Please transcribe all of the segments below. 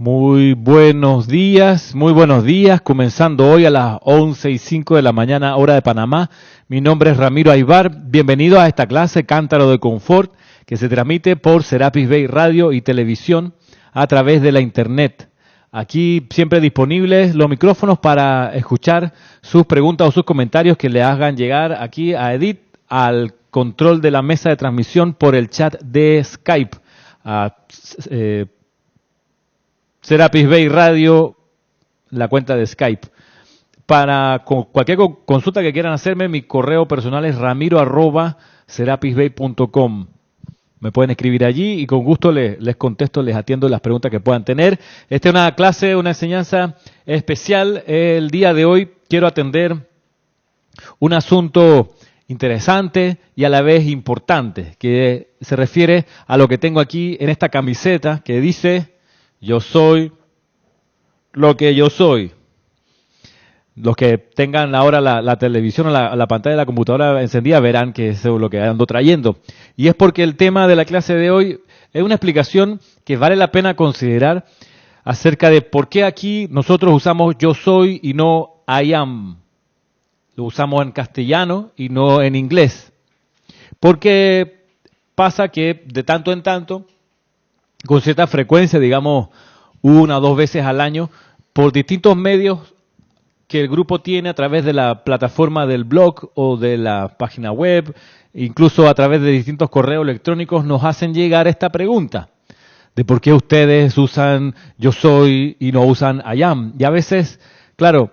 Muy buenos días, comenzando hoy a las 11:05 de la mañana, hora de Panamá. Mi nombre es Ramiro Aybar, bienvenido a esta clase Cántaro de Confort, que se transmite por Serapis Bay Radio y Televisión a través de la Internet. Aquí siempre disponibles los micrófonos para escuchar sus preguntas o sus comentarios que le hagan llegar aquí a Edith, al control de la mesa de transmisión por el chat de Skype. Serapis Bay Radio, la cuenta de Skype. Para cualquier consulta que quieran hacerme, mi correo personal es ramiro@serapisbay.com. Me pueden escribir allí y con gusto les contesto, les atiendo las preguntas que puedan tener. Esta es una clase, una enseñanza especial. El día de hoy quiero atender un asunto interesante y a la vez importante, que se refiere a lo que tengo aquí en esta camiseta que dice: yo soy lo que yo soy. Los que tengan ahora la televisión o la pantalla de la computadora encendida verán que eso es lo que ando trayendo. Y es porque el tema de la clase de hoy es una explicación que vale la pena considerar acerca de por qué aquí nosotros usamos yo soy y no I am. Lo usamos en castellano y no en inglés. Porque pasa que de tanto en tanto, con cierta frecuencia, digamos 1 o 2 veces al año, por distintos medios que el grupo tiene a través de la plataforma del blog o de la página web, incluso a través de distintos correos electrónicos, nos hacen llegar esta pregunta de por qué ustedes usan yo soy y no usan I am. Y a veces, claro,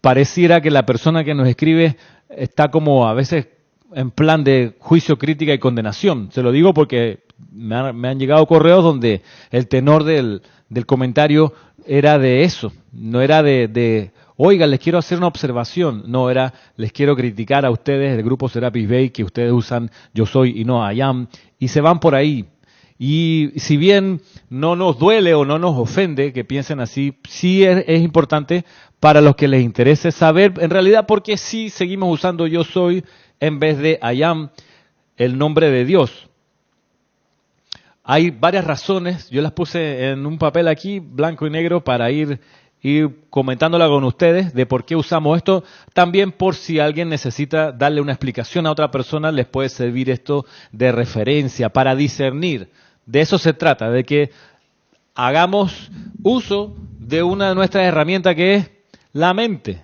pareciera que la persona que nos escribe está como a veces en plan de juicio, crítica y condenación. Se lo digo porque me han llegado correos donde el tenor del comentario era de eso, no era de oiga, les quiero hacer una observación, no era les quiero criticar a ustedes, el grupo Serapis Bay, que ustedes usan yo soy y no I am, y se van por ahí. Y si bien no nos duele o no nos ofende que piensen así, sí es importante para los que les interese saber en realidad por qué sí seguimos usando yo soy en vez de I am, el nombre de Dios. Hay varias razones, yo las puse en un papel aquí, blanco y negro, para ir comentándola con ustedes de por qué usamos esto. También por si alguien necesita darle una explicación a otra persona, les puede servir esto de referencia para discernir. De eso se trata, de que hagamos uso de una de nuestras herramientas que es la mente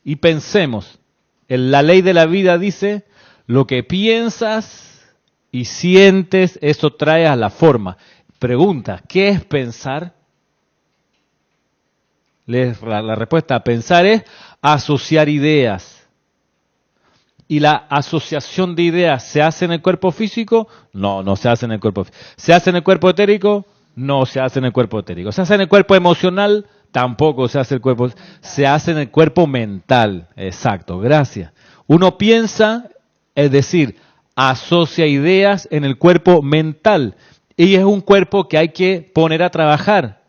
y pensemos. La ley de la vida dice, lo que piensas y sientes, eso trae a la forma. Pregunta, ¿qué es pensar? La respuesta a pensar es asociar ideas. ¿Y la asociación de ideas se hace en el cuerpo físico? No, no se hace en el cuerpo físico. ¿Se hace en el cuerpo etérico? No se hace en el cuerpo etérico. ¿Se hace en el cuerpo emocional? Tampoco se hace se hace en el cuerpo mental. Exacto, gracias. Uno piensa, es decir, asocia ideas en el cuerpo mental. Y es un cuerpo que hay que poner a trabajar,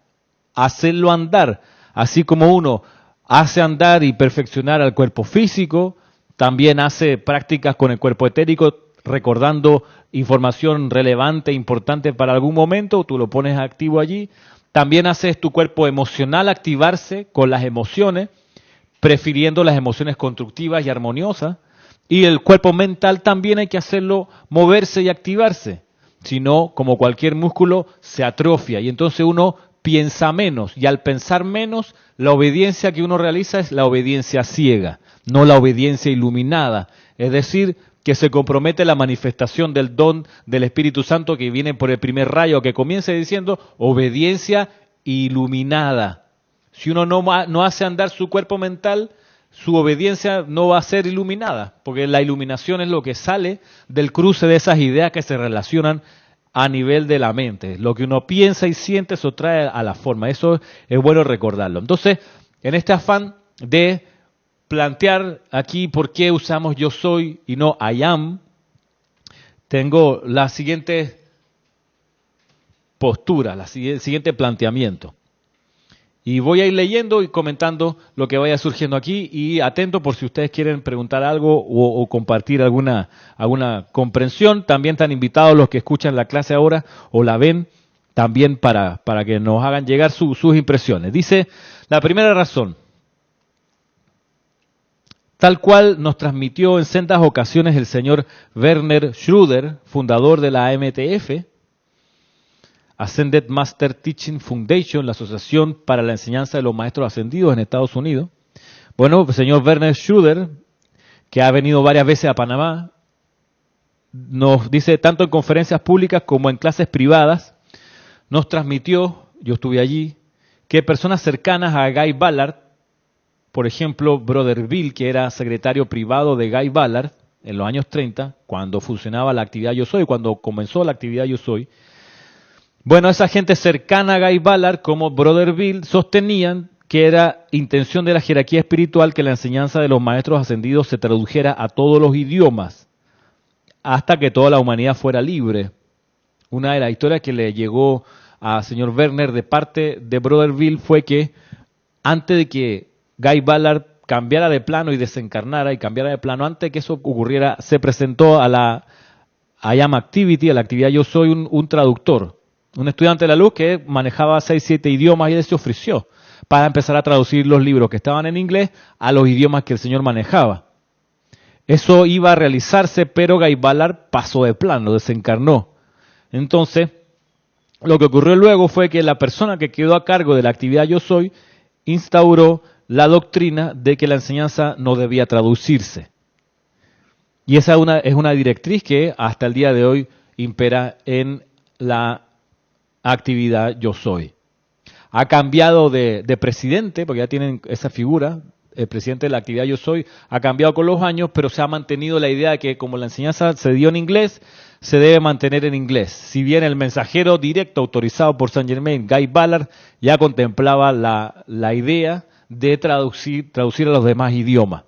hacerlo andar. Así como uno hace andar y perfeccionar al cuerpo físico, también hace prácticas con el cuerpo etérico, recordando información relevante, importante para algún momento, tú lo pones activo allí. También haces tu cuerpo emocional activarse con las emociones, prefiriendo las emociones constructivas y armoniosas. Y el cuerpo mental también hay que hacerlo moverse y activarse. Si no, como cualquier músculo, se atrofia y entonces uno piensa menos, y al pensar menos, la obediencia que uno realiza es la obediencia ciega, no la obediencia iluminada. Es decir, que se compromete la manifestación del don del Espíritu Santo que viene por el primer rayo, que comienza diciendo obediencia iluminada. Si uno no hace andar su cuerpo mental, su obediencia no va a ser iluminada, porque la iluminación es lo que sale del cruce de esas ideas que se relacionan a nivel de la mente. Lo que uno piensa y siente, eso trae a la forma. Eso es bueno recordarlo. Entonces, en este afán de plantear aquí por qué usamos yo soy y no I am, tengo la siguiente postura, el siguiente planteamiento. Y voy a ir leyendo y comentando lo que vaya surgiendo aquí y atento por si ustedes quieren preguntar algo o compartir alguna comprensión. También están invitados los que escuchan la clase ahora o la ven también para que nos hagan llegar sus impresiones. Dice, la primera razón, tal cual nos transmitió en sendas ocasiones el señor Werner Schröder, fundador de la AMTF, Ascended Master Teaching Foundation, la Asociación para la Enseñanza de los Maestros Ascendidos en Estados Unidos. Bueno, el señor Werner Schröder, que ha venido varias veces a Panamá, nos dice, tanto en conferencias públicas como en clases privadas, nos transmitió, yo estuve allí, que personas cercanas a Guy Ballard, por ejemplo, Brother Bill, que era secretario privado de Guy Ballard en los años 30, cuando funcionaba la actividad Yo Soy, cuando comenzó la actividad Yo Soy. Bueno, esa gente cercana a Guy Ballard, como Brother Bill, sostenían que era intención de la jerarquía espiritual que la enseñanza de los maestros ascendidos se tradujera a todos los idiomas, hasta que toda la humanidad fuera libre. Una de las historias que le llegó al señor Werner de parte de Brother Bill fue que antes de que Guy Ballard cambiara de plano y desencarnara y cambiara de plano, antes de que eso ocurriera, se presentó a la I Am Activity, a la actividad Yo Soy, un traductor, un estudiante de la luz que manejaba 6-7 idiomas y él se ofreció para empezar a traducir los libros que estaban en inglés a los idiomas que el señor manejaba. Eso iba a realizarse, pero Guy Ballard pasó de plano, desencarnó. Entonces, lo que ocurrió luego fue que la persona que quedó a cargo de la actividad Yo Soy instauró la doctrina de que la enseñanza no debía traducirse. Y esa es una directriz que hasta el día de hoy impera en la actividad Yo Soy. Ha cambiado de presidente, porque ya tienen esa figura, el presidente de la actividad Yo Soy, ha cambiado con los años, pero se ha mantenido la idea de que como la enseñanza se dio en inglés, se debe mantener en inglés. Si bien el mensajero directo autorizado por Saint Germain, Guy Ballard, ya contemplaba la idea de traducir a los demás idiomas.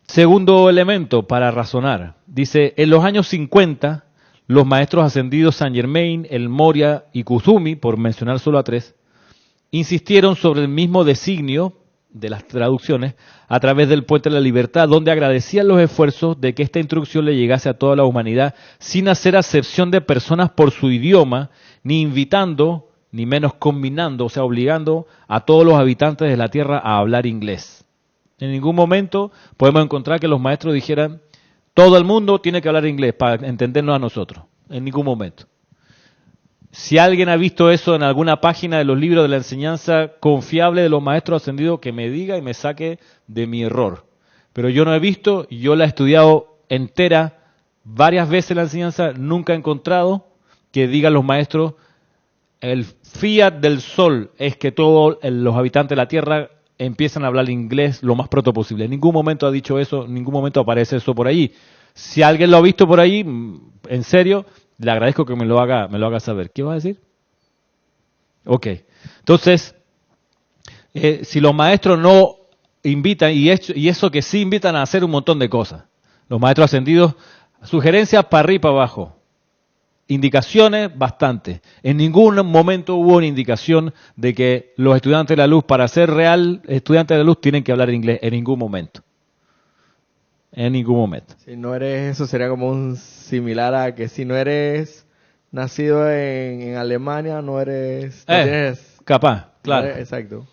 Segundo elemento para razonar. Dice, en los años 50, los maestros ascendidos Saint Germain, El Moria y Kuzumi, por mencionar solo a 3, insistieron sobre el mismo designio de las traducciones a través del Puente de la Libertad, donde agradecían los esfuerzos de que esta instrucción le llegase a toda la humanidad sin hacer acepción de personas por su idioma, ni invitando, ni menos combinando, o sea, obligando a todos los habitantes de la Tierra a hablar inglés. En ningún momento podemos encontrar que los maestros dijeran, todo el mundo tiene que hablar inglés para entendernos a nosotros. En ningún momento. Si alguien ha visto eso en alguna página de los libros de la enseñanza confiable de los maestros ascendidos, que me diga y me saque de mi error. Pero yo no he visto, yo la he estudiado entera varias veces la enseñanza, nunca he encontrado que digan los maestros, el fiat del sol es que todos los habitantes de la Tierra empiezan a hablar inglés lo más pronto posible. En ningún momento ha dicho eso, en ningún momento aparece eso por allí. Si alguien lo ha visto por ahí, en serio, le agradezco que me lo haga saber. ¿Qué vas a decir? Ok. Entonces, si los maestros no invitan, y eso que sí invitan a hacer un montón de cosas. Los maestros ascendidos, sugerencias para arriba y para abajo. Indicaciones, bastante. En ningún momento hubo una indicación de que los estudiantes de la luz, para ser real estudiantes de la luz, tienen que hablar inglés. En ningún momento. En ningún momento. Si no eres eso, sería como un similar a que si no eres nacido en Alemania, no eres... No tienes, capaz, claro. No eres, exacto.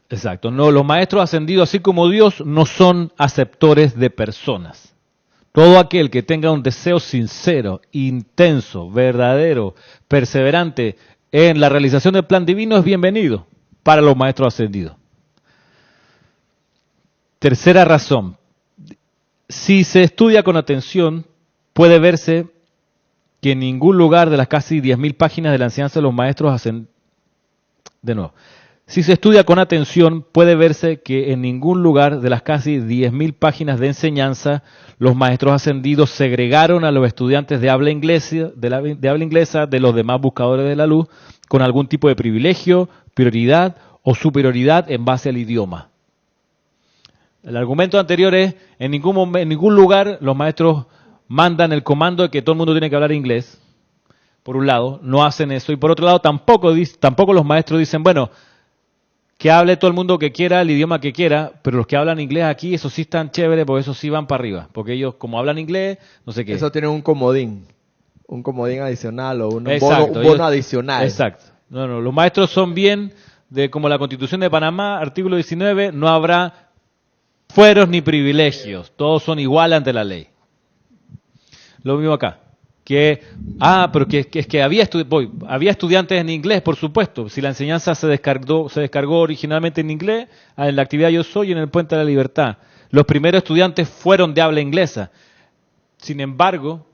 Exacto. No, los maestros ascendidos, así como Dios, no son aceptores de personas. Todo aquel que tenga un deseo sincero, intenso, verdadero, perseverante en la realización del plan divino es bienvenido para los maestros ascendidos. Tercera razón. Si se estudia con atención, puede verse que en ningún lugar de las casi 10.000 páginas de la enseñanza de los maestros ascendidos... De nuevo. Si se estudia con atención, puede verse que en ningún lugar de las casi 10.000 páginas de enseñanza, los maestros ascendidos segregaron a los estudiantes de habla inglesa, de los demás buscadores de la luz, con algún tipo de privilegio, prioridad o superioridad en base al idioma. El argumento anterior es, en ningún lugar los maestros mandan el comando de que todo el mundo tiene que hablar inglés. Por un lado, no hacen eso. Y por otro lado, tampoco los maestros dicen, bueno, que hable todo el mundo que quiera, el idioma que quiera, pero los que hablan inglés aquí, esos sí están chéveres, porque esos sí van para arriba. Porque ellos, como hablan inglés, no sé qué. Eso tiene un comodín. un comodín adicional o un Exacto, bono adicional. Exacto. No, los maestros son bien de como la Constitución de Panamá, artículo 19, no habrá fueros ni privilegios, todos son iguales ante la ley. Lo mismo acá. Pero es que había estudiantes en inglés, por supuesto. Si la enseñanza se descargó originalmente en inglés, en la actividad Yo Soy y en el Puente de la Libertad. Los primeros estudiantes fueron de habla inglesa. Sin embargo,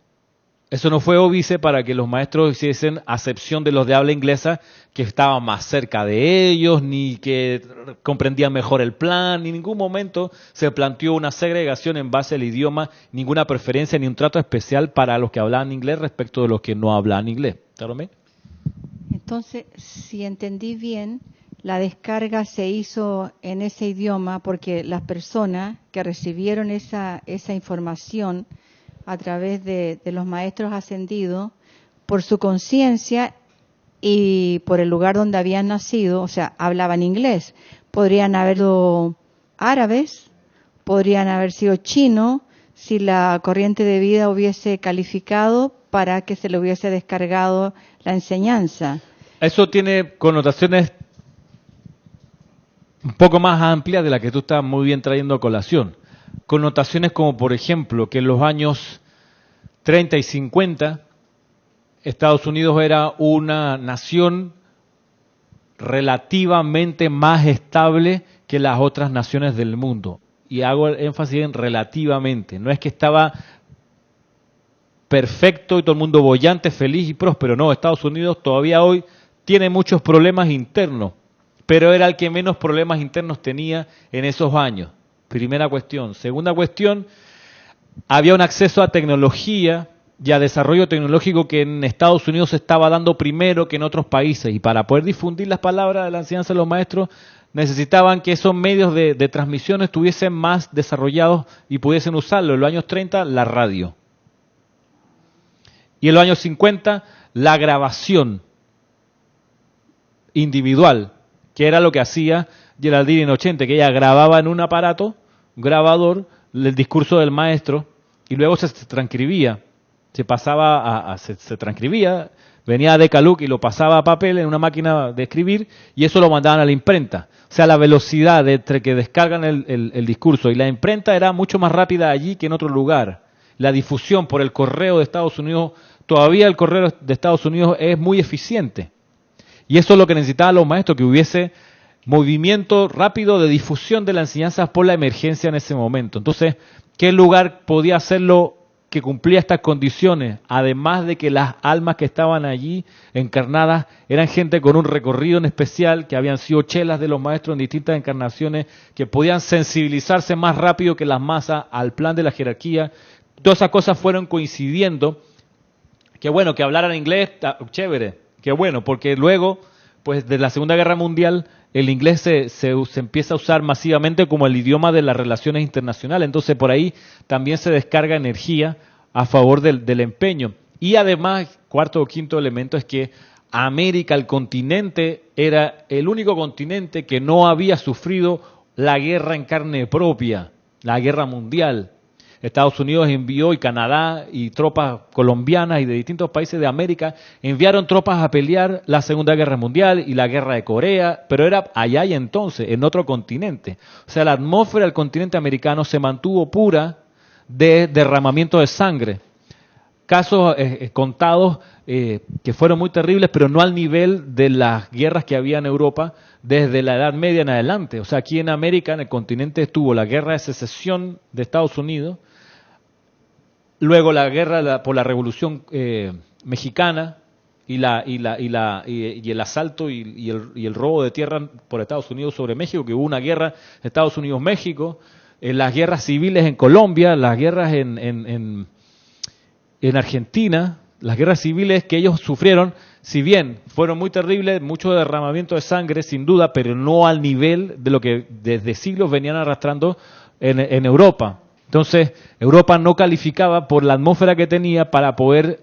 eso no fue óbice para que los maestros hiciesen acepción de los de habla inglesa que estaban más cerca de ellos, ni que comprendían mejor el plan, ni en ningún momento se planteó una segregación en base al idioma, ninguna preferencia ni un trato especial para los que hablaban inglés respecto de los que no hablaban inglés. ¿Salomé? Entonces, si entendí bien, la descarga se hizo en ese idioma porque las personas que recibieron esa información a través de los maestros ascendidos, por su conciencia y por el lugar donde habían nacido, o sea, hablaban inglés. Podrían haber sido árabes, podrían haber sido chinos, si la corriente de vida hubiese calificado para que se le hubiese descargado la enseñanza. Eso tiene connotaciones un poco más amplias de la que tú estás muy bien trayendo a colación. Connotaciones como, por ejemplo, que en los años 30 y 50 Estados Unidos era una nación relativamente más estable que las otras naciones del mundo. Y hago énfasis en relativamente. No es que estaba perfecto y todo el mundo boyante, feliz y próspero. No, Estados Unidos todavía hoy tiene muchos problemas internos, pero era el que menos problemas internos tenía en esos años. Primera cuestión. Segunda cuestión, había un acceso a tecnología y a desarrollo tecnológico que en Estados Unidos se estaba dando primero que en otros países. Y para poder difundir las palabras de la enseñanza de los maestros, necesitaban que esos medios de transmisión estuviesen más desarrollados y pudiesen usarlo. En los años 30, la radio. Y en los años 50, la grabación individual, que era lo que hacía Geraldine Inocente, que ella grababa en un aparato, un grabador, el discurso del maestro, y luego se transcribía, se transcribía, venía de Caluc y lo pasaba a papel en una máquina de escribir, y eso lo mandaban a la imprenta. O sea, la velocidad entre que descargan el discurso y la imprenta era mucho más rápida allí que en otro lugar. La difusión por el correo de Estados Unidos, todavía el correo de Estados Unidos es muy eficiente. Y eso es lo que necesitaban los maestros, que hubiese movimiento rápido de difusión de la enseñanza por la emergencia en ese momento. Entonces, ¿qué lugar podía hacerlo que cumplía estas condiciones? Además de que las almas que estaban allí encarnadas eran gente con un recorrido en especial, que habían sido chelas de los maestros en distintas encarnaciones, que podían sensibilizarse más rápido que las masas al plan de la jerarquía. Todas esas cosas fueron coincidiendo. Qué bueno, que hablaran inglés, chévere, qué bueno, porque luego, pues de la Segunda Guerra Mundial, el inglés se empieza a usar masivamente como el idioma de las relaciones internacionales. Entonces por ahí también se descarga energía a favor del empeño. Y además, cuarto o quinto elemento es que América, el continente, era el único continente que no había sufrido la guerra en carne propia, la guerra mundial. Estados Unidos envió, y Canadá, y tropas colombianas y de distintos países de América, enviaron tropas a pelear la Segunda Guerra Mundial y la Guerra de Corea, pero era allá y entonces, en otro continente. O sea, la atmósfera del continente americano se mantuvo pura de derramamiento de sangre. Casos contados que fueron muy terribles, pero no al nivel de las guerras que había en Europa desde la Edad Media en adelante. O sea, aquí en América, en el continente, estuvo la Guerra de Secesión de Estados Unidos, luego la guerra por la Revolución Mexicana y el asalto y el robo de tierra por Estados Unidos sobre México, que hubo una guerra Estados Unidos-México, las guerras civiles en Colombia, las guerras en Argentina, las guerras civiles que ellos sufrieron, si bien fueron muy terribles, mucho derramamiento de sangre, sin duda, pero no al nivel de lo que desde siglos venían arrastrando en Europa. Entonces, Europa no calificaba por la atmósfera que tenía para poder,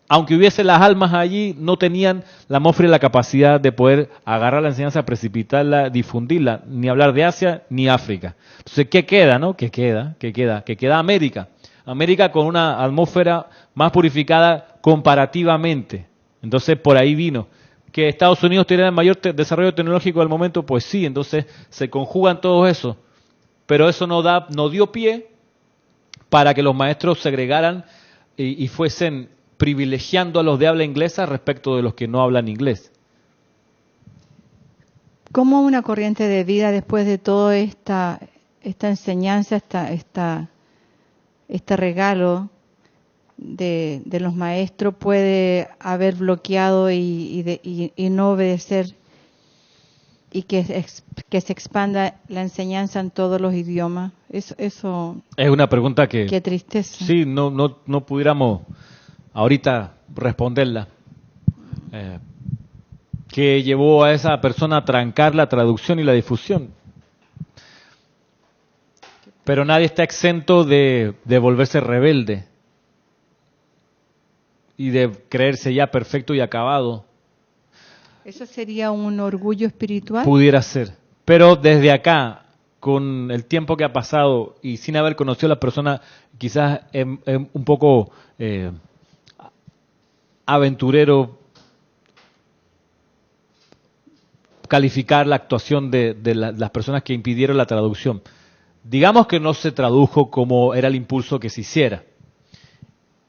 aunque hubiese las almas allí, no tenían la atmósfera y la capacidad de poder agarrar la enseñanza, precipitarla, difundirla, ni hablar de Asia ni África. Entonces, ¿qué queda, no? ¿Qué queda América. América con una atmósfera más purificada comparativamente. Entonces por ahí vino. Que Estados Unidos tiene el mayor desarrollo tecnológico del momento, pues sí, entonces se conjugan todo eso. Pero eso no dio pie para que los maestros segregaran y fuesen privilegiando a los de habla inglesa respecto de los que no hablan inglés. ¿Cómo una corriente de vida después de toda esta enseñanza, este regalo de los maestros puede haber bloqueado y no obedecer y que se expanda la enseñanza en todos los idiomas? Eso es una pregunta que qué tristeza. Sí, no pudiéramos ahorita responderla. ¿Qué llevó a esa persona a trancar la traducción y la difusión? Pero nadie está exento de volverse rebelde y de creerse ya perfecto y acabado. ¿Eso sería un orgullo espiritual? Pudiera ser. Pero desde acá, con el tiempo que ha pasado y sin haber conocido a la persona, quizás es un poco aventurero calificar la actuación de las personas que impidieron la traducción. Digamos que no se tradujo como era el impulso que se hiciera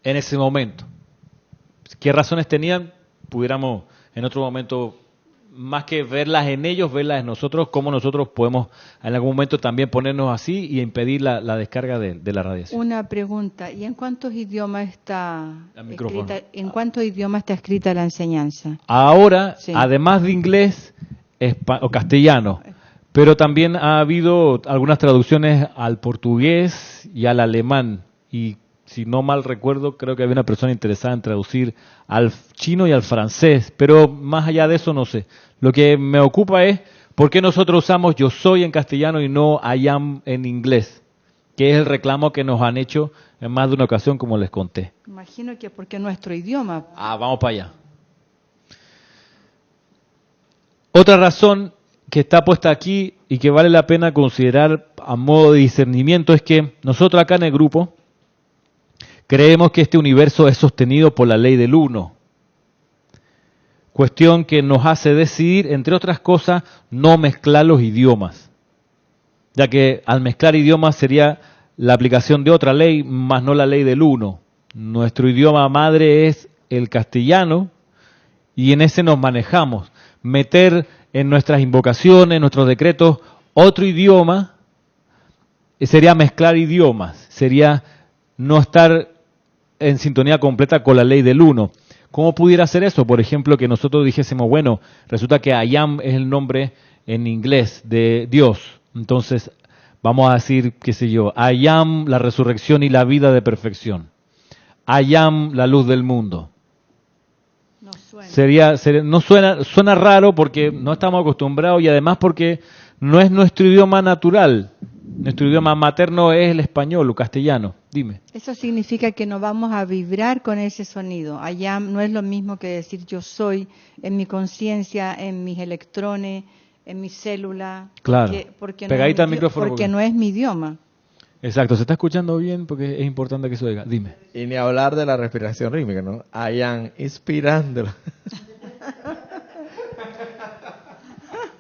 en ese momento. ¿Qué razones tenían? Pudiéramos en otro momento, más que verlas en ellos, verlas en nosotros, cómo nosotros podemos en algún momento también ponernos así y impedir la descarga de la radiación. Una pregunta, ¿y en cuántos idiomas está escrita la enseñanza? Ahora, Sí. además de inglés o castellano, pero también ha habido algunas traducciones al portugués y al alemán, y si no mal recuerdo, creo que había una persona interesada en traducir al chino y al francés, pero más allá de eso no sé. Lo que me ocupa es por qué nosotros usamos yo soy en castellano y no I am en inglés, que es el reclamo que nos han hecho en más de una ocasión, como les conté. Imagino que porque es nuestro idioma. Vamos para allá. Otra razón que está puesta aquí y que vale la pena considerar a modo de discernimiento es que nosotros acá en el grupo creemos que este universo es sostenido por la ley del uno. Cuestión que nos hace decidir, entre otras cosas, no mezclar los idiomas. Ya que al mezclar idiomas sería la aplicación de otra ley, más no la ley del uno. Nuestro idioma madre es el castellano y en ese nos manejamos. Meter en nuestras invocaciones, en nuestros decretos, otro idioma sería mezclar idiomas, sería no estar en sintonía completa con la ley del uno. ¿Cómo pudiera ser eso? Por ejemplo, que nosotros dijésemos, bueno, resulta que I am es el nombre en inglés de Dios. Entonces, vamos a decir, qué sé yo, I am la resurrección y la vida de perfección. I am la luz del mundo. No suena. Suena raro porque no estamos acostumbrados y además porque no es nuestro idioma natural. Nuestro idioma materno es el español o castellano. Dime. Eso significa que no vamos a vibrar con ese sonido. Allá no es lo mismo que decir yo soy en mi conciencia, en mis electrones, en mi célula. Claro. Porque Pegadita al micrófono. Porque no es mi idioma. Exacto. ¿Se está escuchando bien? Porque es importante que se oiga. Dime. Y ni hablar de la respiración rítmica, ¿no? I am inspirando.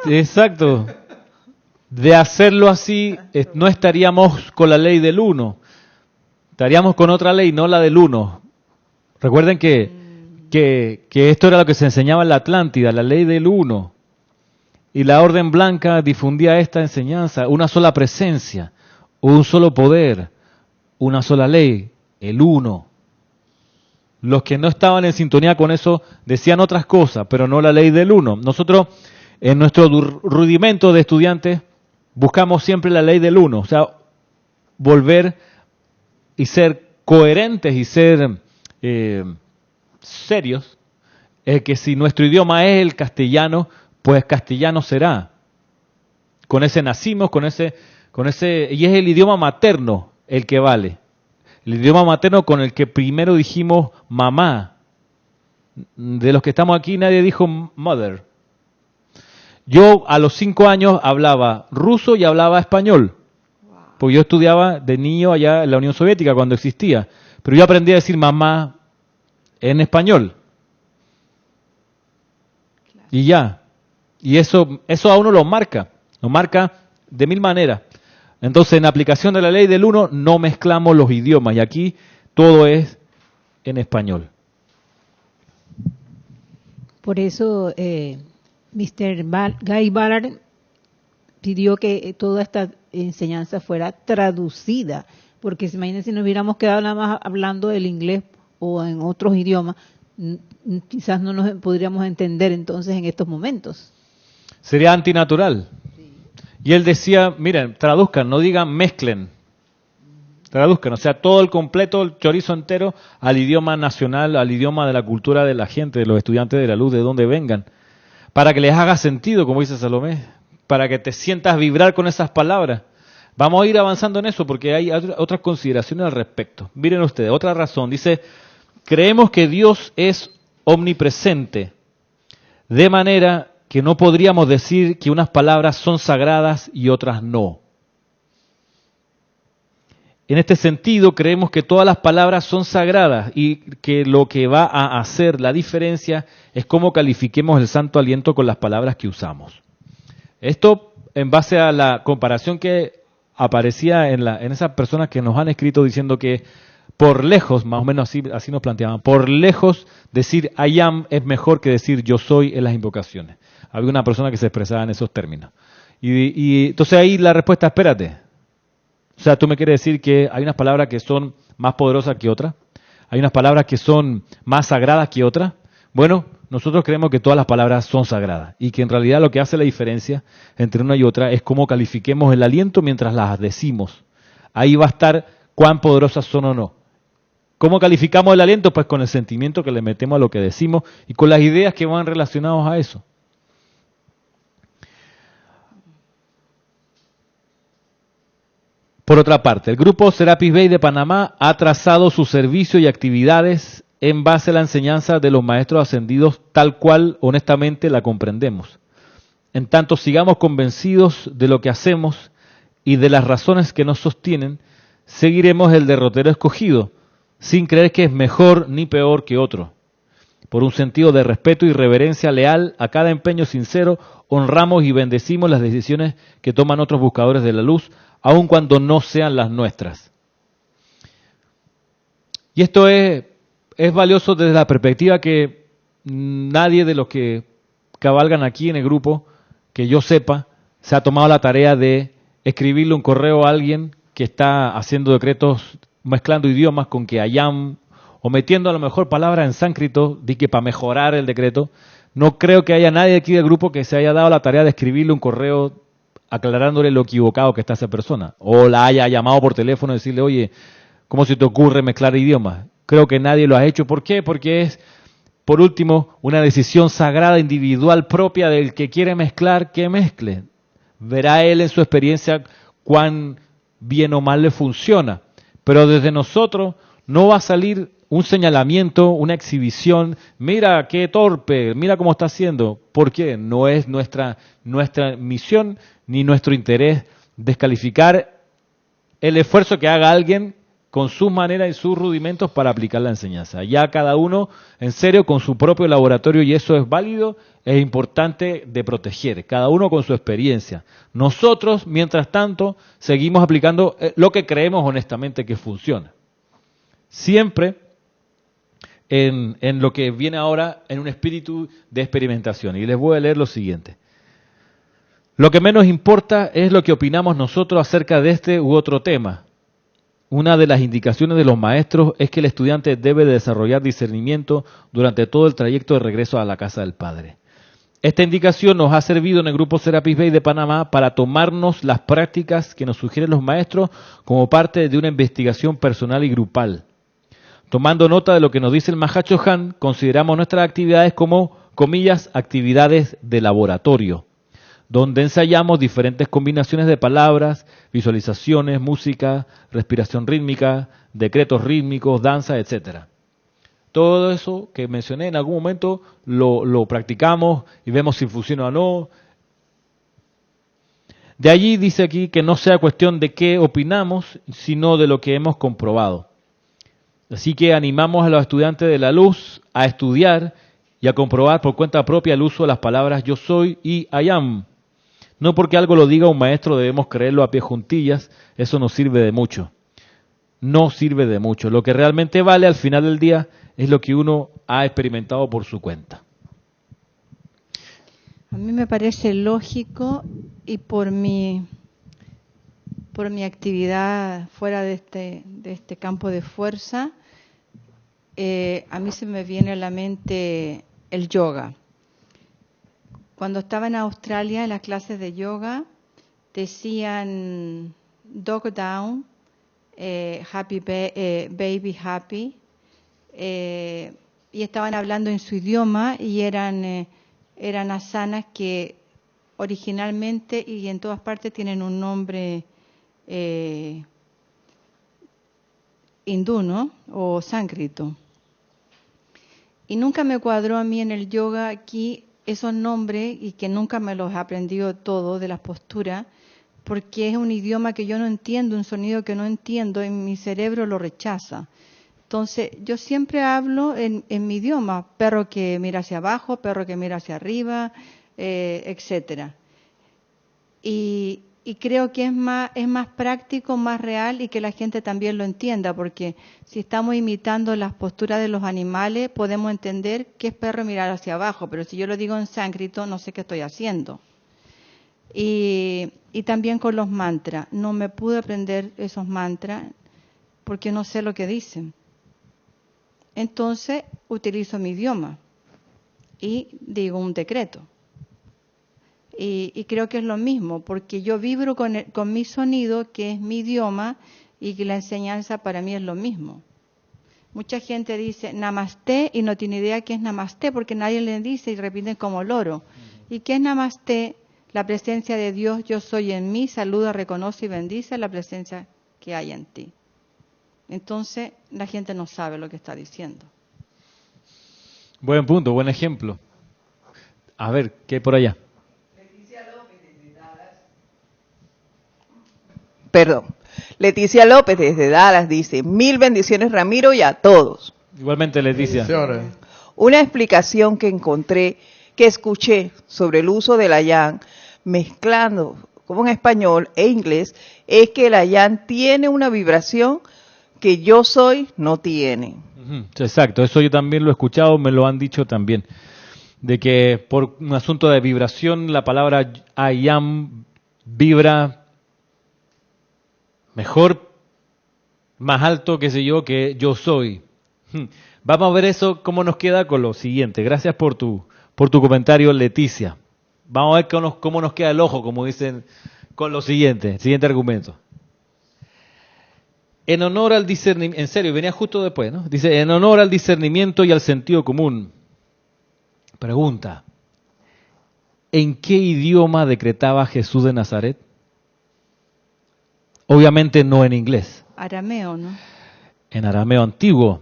Exacto. De hacerlo así, no estaríamos con la ley del uno. Estaríamos con otra ley, no la del uno. Recuerden que esto era lo que se enseñaba en la Atlántida, la ley del uno. Y la Orden Blanca difundía esta enseñanza, una sola presencia, un solo poder, una sola ley, el uno. Los que no estaban en sintonía con eso decían otras cosas, pero no la ley del uno. Nosotros, en nuestro rudimento de estudiantes, buscamos siempre la ley del uno, o sea, volver y ser coherentes y ser serios, que si nuestro idioma es el castellano, pues castellano será. Con ese nacimos, con ese, y es el idioma materno el que vale. El idioma materno con el que primero dijimos mamá. De los que estamos aquí nadie dijo mother. Yo a los 5 años hablaba ruso y hablaba español. Porque yo estudiaba de niño allá en la Unión Soviética cuando existía. Pero yo aprendí a decir mamá en español. Y ya. Y eso a uno lo marca de mil maneras. Entonces, en aplicación de la ley del uno, no mezclamos los idiomas. Y aquí todo es en español. Por eso, Guy Ballard pidió que toda esta enseñanza fuera traducida, porque imagínense si nos hubiéramos quedado nada más hablando el inglés o en otros idiomas, quizás no nos podríamos entender entonces en estos momentos. Sería antinatural. Y él decía, miren, traduzcan, no digan mezclen. Traduzcan, o sea, todo el completo, el chorizo entero, al idioma nacional, al idioma de la cultura de la gente, de los estudiantes de la luz, de donde vengan. Para que les haga sentido, como dice Salomé, para que te sientas vibrar con esas palabras. Vamos a ir avanzando en eso porque hay otras consideraciones al respecto. Miren ustedes, otra razón, dice, creemos que Dios es omnipresente, de manera que no podríamos decir que unas palabras son sagradas y otras no. En este sentido, creemos que todas las palabras son sagradas y que lo que va a hacer la diferencia es cómo califiquemos el santo aliento con las palabras que usamos. Esto en base a la comparación que aparecía en esas personas que nos han escrito diciendo que por lejos, más o menos así nos planteaban, por lejos decir I am es mejor que decir yo soy en las invocaciones. Había una persona que se expresaba en esos términos. Y entonces ahí la respuesta, espérate. O sea, tú me quieres decir que hay unas palabras que son más poderosas que otras, hay unas palabras que son más sagradas que otras. Bueno, nosotros creemos que todas las palabras son sagradas y que en realidad lo que hace la diferencia entre una y otra es cómo califiquemos el aliento mientras las decimos. Ahí va a estar cuán poderosas son o no. ¿Cómo calificamos el aliento? Pues con el sentimiento que le metemos a lo que decimos y con las ideas que van relacionadas a eso. Por otra parte, el grupo Serapis Bay de Panamá ha trazado su servicio y actividades en base a la enseñanza de los maestros ascendidos tal cual honestamente la comprendemos. En tanto sigamos convencidos de lo que hacemos y de las razones que nos sostienen, seguiremos el derrotero escogido, sin creer que es mejor ni peor que otro. Por un sentido de respeto y reverencia leal a cada empeño sincero, honramos y bendecimos las decisiones que toman otros buscadores de la luz, aun cuando no sean las nuestras. Y esto es valioso desde la perspectiva que nadie de los que cabalgan aquí en el grupo, que yo sepa, se ha tomado la tarea de escribirle un correo a alguien que está haciendo decretos, mezclando idiomas con que hayam, o metiendo a lo mejor palabras en sánscrito, de que para mejorar el decreto. No creo que haya nadie aquí del grupo que se haya dado la tarea de escribirle un correo aclarándole lo equivocado que está esa persona, o la haya llamado por teléfono y decirle, oye, ¿cómo se te ocurre mezclar idiomas? Creo que nadie lo ha hecho. ¿Por qué? Porque es, por último, una decisión sagrada, individual, propia del que quiere mezclar, que mezcle. Verá él en su experiencia cuán bien o mal le funciona. Pero desde nosotros no va a salir un señalamiento, una exhibición, mira qué torpe, mira cómo está haciendo. ¿Por qué? No es nuestra misión ni nuestro interés descalificar el esfuerzo que haga alguien con sus maneras y sus rudimentos para aplicar la enseñanza. Ya cada uno, en serio, con su propio laboratorio, y eso es válido, es importante de proteger, cada uno con su experiencia. Nosotros, mientras tanto, seguimos aplicando lo que creemos honestamente que funciona. Siempre en lo que viene ahora en un espíritu de experimentación. Y les voy a leer lo siguiente. Lo que menos importa es lo que opinamos nosotros acerca de este u otro tema. Una de las indicaciones de los maestros es que el estudiante debe de desarrollar discernimiento durante todo el trayecto de regreso a la casa del Padre. Esta indicación nos ha servido en el grupo Serapis Bay de Panamá para tomarnos las prácticas que nos sugieren los maestros como parte de una investigación personal y grupal. Tomando nota de lo que nos dice el Mahacho Han, consideramos nuestras actividades como, comillas, actividades de laboratorio, donde ensayamos diferentes combinaciones de palabras, visualizaciones, música, respiración rítmica, decretos rítmicos, danza, etc. Todo eso que mencioné en algún momento lo practicamos y vemos si funciona o no. De allí dice aquí que no sea cuestión de qué opinamos, sino de lo que hemos comprobado. Así que animamos a los estudiantes de la luz a estudiar y a comprobar por cuenta propia el uso de las palabras yo soy y I am. No porque algo lo diga un maestro debemos creerlo a pie juntillas, eso no sirve de mucho. No sirve de mucho. Lo que realmente vale al final del día es lo que uno ha experimentado por su cuenta. A mí me parece lógico y por mi actividad fuera de este campo de fuerza, a mí se me viene a la mente el yoga. Cuando estaba en Australia en las clases de yoga decían dog down, baby happy, y estaban hablando en su idioma y eran asanas que originalmente y en todas partes tienen un nombre hindú, ¿no? O sánscrito. Y nunca me cuadró a mí en el yoga aquí esos nombres y que nunca me los he aprendido todo de las posturas, porque es un idioma que yo no entiendo, un sonido que no entiendo, y mi cerebro lo rechaza. Entonces, yo siempre hablo en mi idioma, perro que mira hacia abajo, perro que mira hacia arriba, etcétera. Y creo que es más práctico, más real y que la gente también lo entienda, porque si estamos imitando las posturas de los animales, podemos entender que es perro mirar hacia abajo, pero si yo lo digo en sánscrito, no sé qué estoy haciendo. Y también con los mantras. No me pude aprender esos mantras porque no sé lo que dicen. Entonces, utilizo mi idioma y digo un decreto. Y creo que es lo mismo, porque yo vibro con mi sonido, que es mi idioma, y que la enseñanza para mí es lo mismo. Mucha gente dice Namaste y no tiene idea qué es Namaste, porque nadie le dice y repiten como loro. ¿Y qué es Namaste? La presencia de Dios, yo soy en mí, saluda, reconoce y bendice la presencia que hay en ti. Entonces, la gente no sabe lo que está diciendo. Buen punto, buen ejemplo. A ver, ¿qué hay por allá? Leticia López desde Dallas dice, 1000 bendiciones Ramiro y a todos. Igualmente, Leticia. Una explicación que escuché sobre el uso del ayán, mezclando como en español e inglés, es que el ayán tiene una vibración que yo soy no tiene. Exacto, eso yo también lo he escuchado, me lo han dicho también, de que por un asunto de vibración la palabra I am vibra mejor, más alto, qué sé yo, que yo soy. Vamos a ver eso, cómo nos queda con lo siguiente. Gracias por tu comentario, Leticia. Vamos a ver cómo nos queda el ojo, como dicen, con lo siguiente argumento. En honor al discernimiento, en serio, venía justo después, ¿no? Dice, en honor al discernimiento y al sentido común. Pregunta, ¿en qué idioma decretaba Jesús de Nazaret? Obviamente no en inglés. Arameo, ¿no? En arameo antiguo.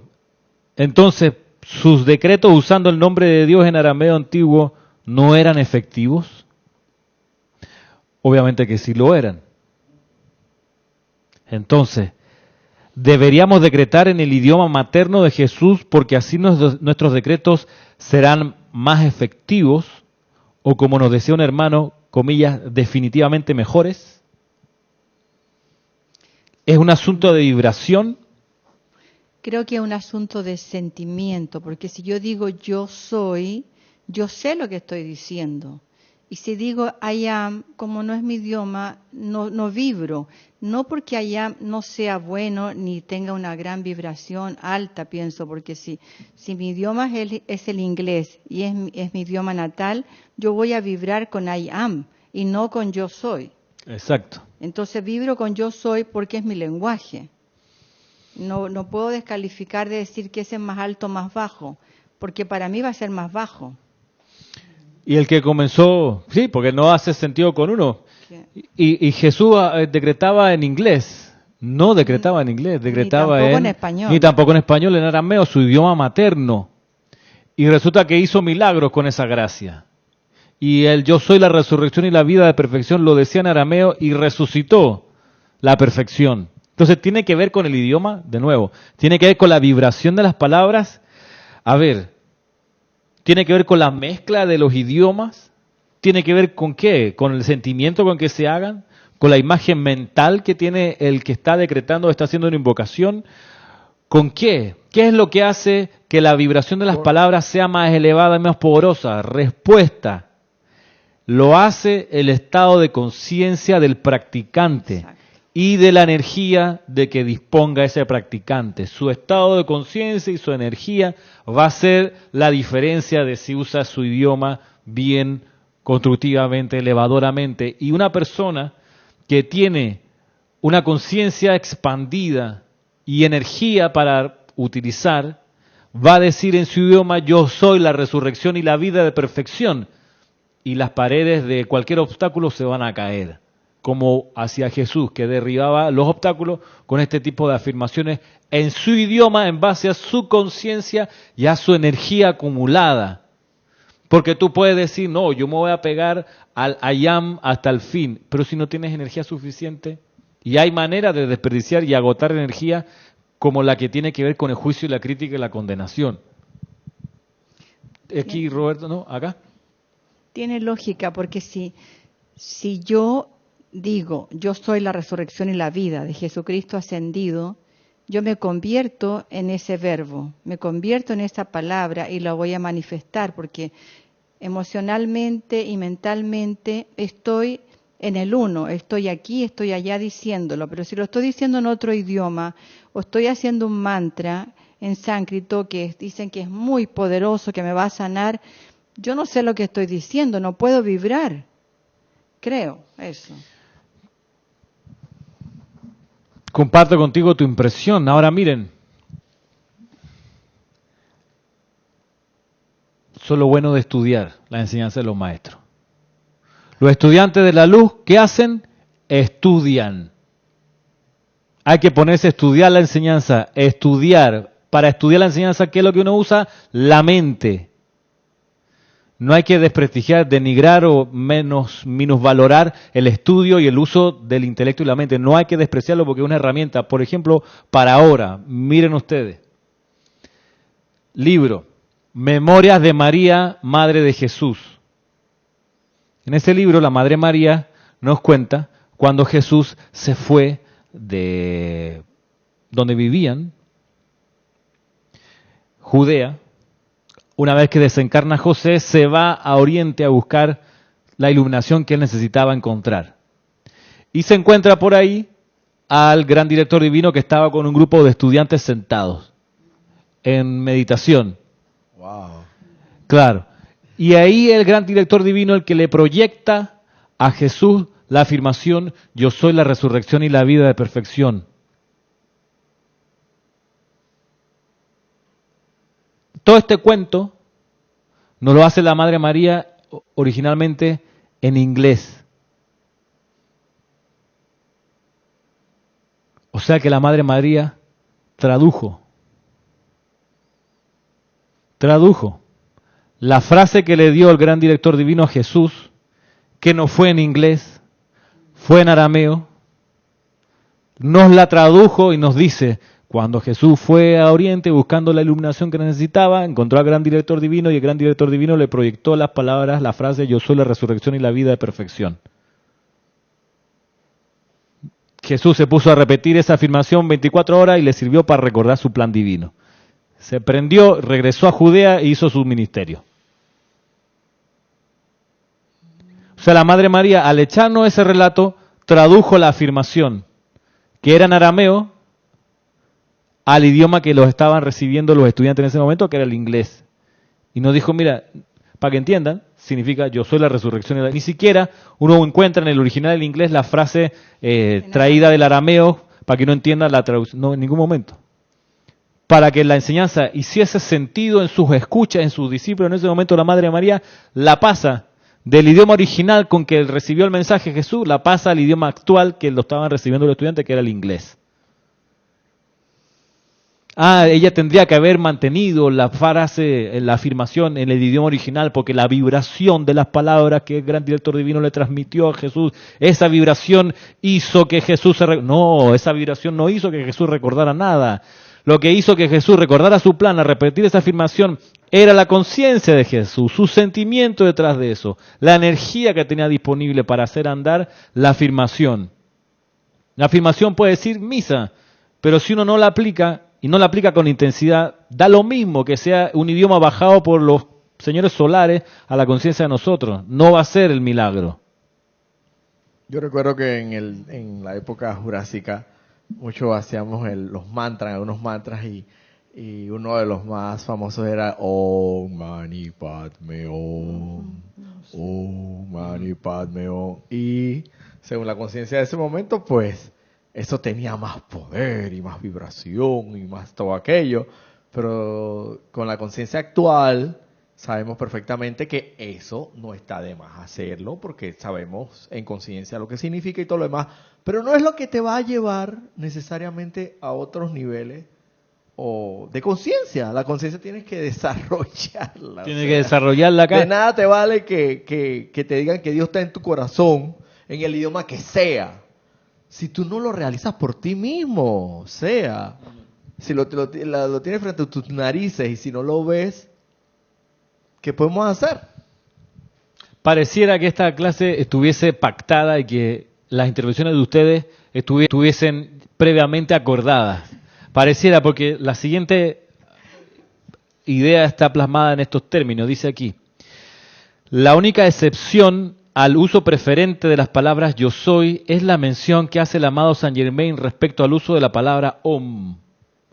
Entonces, ¿sus decretos usando el nombre de Dios en arameo antiguo no eran efectivos? Obviamente que sí lo eran. Entonces, deberíamos decretar en el idioma materno de Jesús porque así nuestros decretos serán más efectivos o, como nos decía un hermano, comillas, definitivamente mejores. ¿Es un asunto de vibración? Creo que es un asunto de sentimiento, porque si yo digo yo soy, yo sé lo que estoy diciendo. Y si digo I am, como no es mi idioma, no vibro. No porque I am no sea bueno ni tenga una gran vibración alta, pienso, porque si mi idioma es el inglés y es mi idioma natal, yo voy a vibrar con I am y no con yo soy. Exacto. Entonces vibro con yo soy porque es mi lenguaje. No puedo descalificar de decir que ese es más alto o más bajo, porque para mí va a ser más bajo. Y el que comenzó, sí, porque no hace sentido con uno. Y Jesús decretaba en inglés, no decretaba en inglés, decretaba ni tampoco en español. Ni tampoco en español, en arameo, su idioma materno. Y resulta que hizo milagros con esa gracia. y el yo soy la resurrección y la vida de perfección lo decía en arameo y resucitó la perfección. Entonces tiene que ver con el idioma, de nuevo, tiene que ver con la vibración de las palabras. A ver, tiene que ver con la mezcla de los idiomas, tiene que ver con qué, con el sentimiento con que se hagan, con la imagen mental que tiene el que está decretando, está haciendo una invocación. ¿Con qué? ¿Qué es lo que hace que la vibración de las palabras sea más elevada y más poderosa? Respuesta. Lo hace el estado de conciencia del practicante. Exacto. Y de la energía de que disponga ese practicante. Su estado de conciencia y su energía va a ser la diferencia de si usa su idioma bien, constructivamente, elevadoramente. Y una persona que tiene una conciencia expandida y energía para utilizar, va a decir en su idioma: yo soy la resurrección y la vida de perfección. Y las paredes de cualquier obstáculo se van a caer, como hacia Jesús, que derribaba los obstáculos con este tipo de afirmaciones en su idioma, en base a su conciencia y a su energía acumulada. Porque tú puedes decir, no, yo me voy a pegar al ayam hasta el fin, pero si no tienes energía suficiente, y hay manera de desperdiciar y agotar energía como la que tiene que ver con el juicio y la crítica y la condenación. Aquí, Roberto, ¿no? Acá. Tiene lógica, porque si yo digo, yo soy la resurrección y la vida de Jesucristo ascendido, yo me convierto en ese verbo, me convierto en esa palabra y la voy a manifestar, porque emocionalmente y mentalmente estoy en el uno, estoy aquí, estoy allá diciéndolo, pero si lo estoy diciendo en otro idioma, o estoy haciendo un mantra en sánscrito que dicen que es muy poderoso, que me va a sanar, yo no sé lo que estoy diciendo, no puedo vibrar. Creo eso. Comparto contigo tu impresión. Ahora miren, eso es lo bueno de estudiar la enseñanza de los maestros. Los estudiantes de la luz, ¿qué hacen? Estudian. Hay que ponerse a estudiar la enseñanza, estudiar. Para estudiar la enseñanza, ¿qué es lo que uno usa? La mente. No hay que desprestigiar, denigrar o minusvalorar el estudio y el uso del intelecto y la mente. No hay que despreciarlo porque es una herramienta. Por ejemplo, para ahora, miren ustedes. Libro, Memorias de María, Madre de Jesús. En ese libro, la Madre María nos cuenta cuando Jesús se fue de donde vivían, Judea. Una vez que desencarna José, se va a Oriente a buscar la iluminación que él necesitaba encontrar. Y se encuentra por ahí al gran director divino que estaba con un grupo de estudiantes sentados en meditación. Wow. Claro. Y ahí el gran director divino, el que le proyecta a Jesús la afirmación: yo soy la resurrección y la vida de perfección. Todo este cuento nos lo hace la Madre María originalmente en inglés. O sea que la Madre María tradujo la frase que le dio el gran director divino a Jesús, que no fue en inglés, fue en arameo, nos la tradujo y nos dice: cuando Jesús fue a Oriente buscando la iluminación que necesitaba, encontró al gran director divino y el gran director divino le proyectó las palabras, la frase: yo soy la resurrección y la vida de perfección. Jesús se puso a repetir esa afirmación 24 horas y le sirvió para recordar su plan divino. Se prendió, regresó a Judea e hizo su ministerio. O sea, la Madre María, al echarnos ese relato, tradujo la afirmación, que era en arameo, al idioma que los estaban recibiendo los estudiantes en ese momento, que era el inglés. Y nos dijo: mira, para que entiendan, significa yo soy la resurrección. Ni siquiera uno encuentra en el original del inglés la frase traída del arameo para que no entienda la traducción. No, en ningún momento. Para que la enseñanza hiciese sentido en sus escuchas, en sus discípulos, en ese momento la Madre María la pasa del idioma original con que recibió el mensaje Jesús, la pasa al idioma actual que lo estaban recibiendo los estudiantes, que era el inglés. ella tendría que haber mantenido la frase, la afirmación en el idioma original, porque la vibración de las palabras que el gran director divino le transmitió a Jesús, esa vibración hizo que Jesús no, esa vibración no hizo que Jesús recordara nada. Lo que hizo que Jesús recordara su plan a repetir esa afirmación era la conciencia de Jesús, su sentimiento detrás de eso, la energía que tenía disponible para hacer andar la afirmación. La afirmación puede decir misa, pero si uno no la aplica, y no la aplica con intensidad, da lo mismo que sea un idioma bajado por los señores solares a la conciencia de nosotros. No va a ser el milagro. Yo recuerdo que en la época jurásica, muchos hacíamos algunos mantras, y uno de los más famosos era Om Mani Padme Om, Om Mani Padme Om. Y según la conciencia de ese momento, pues eso tenía más poder y más vibración y más todo aquello. Pero con la conciencia actual sabemos perfectamente que eso no está de más hacerlo, porque sabemos en conciencia lo que significa y todo lo demás. Pero no es lo que te va a llevar necesariamente a otros niveles o de conciencia. La conciencia tienes que desarrollarla. Tienes que desarrollarla acá. De nada te vale que te digan que Dios está en tu corazón, en el idioma que sea, si tú no lo realizas por ti mismo. Si lo tienes frente a tus narices y si no lo ves, ¿qué podemos hacer? Pareciera que esta clase estuviese pactada y que las intervenciones de ustedes estuviesen previamente acordadas. Pareciera, porque la siguiente idea está plasmada en estos términos. Dice aquí: la única excepción al uso preferente de las palabras yo soy es la mención que hace el amado Saint Germain respecto al uso de la palabra om,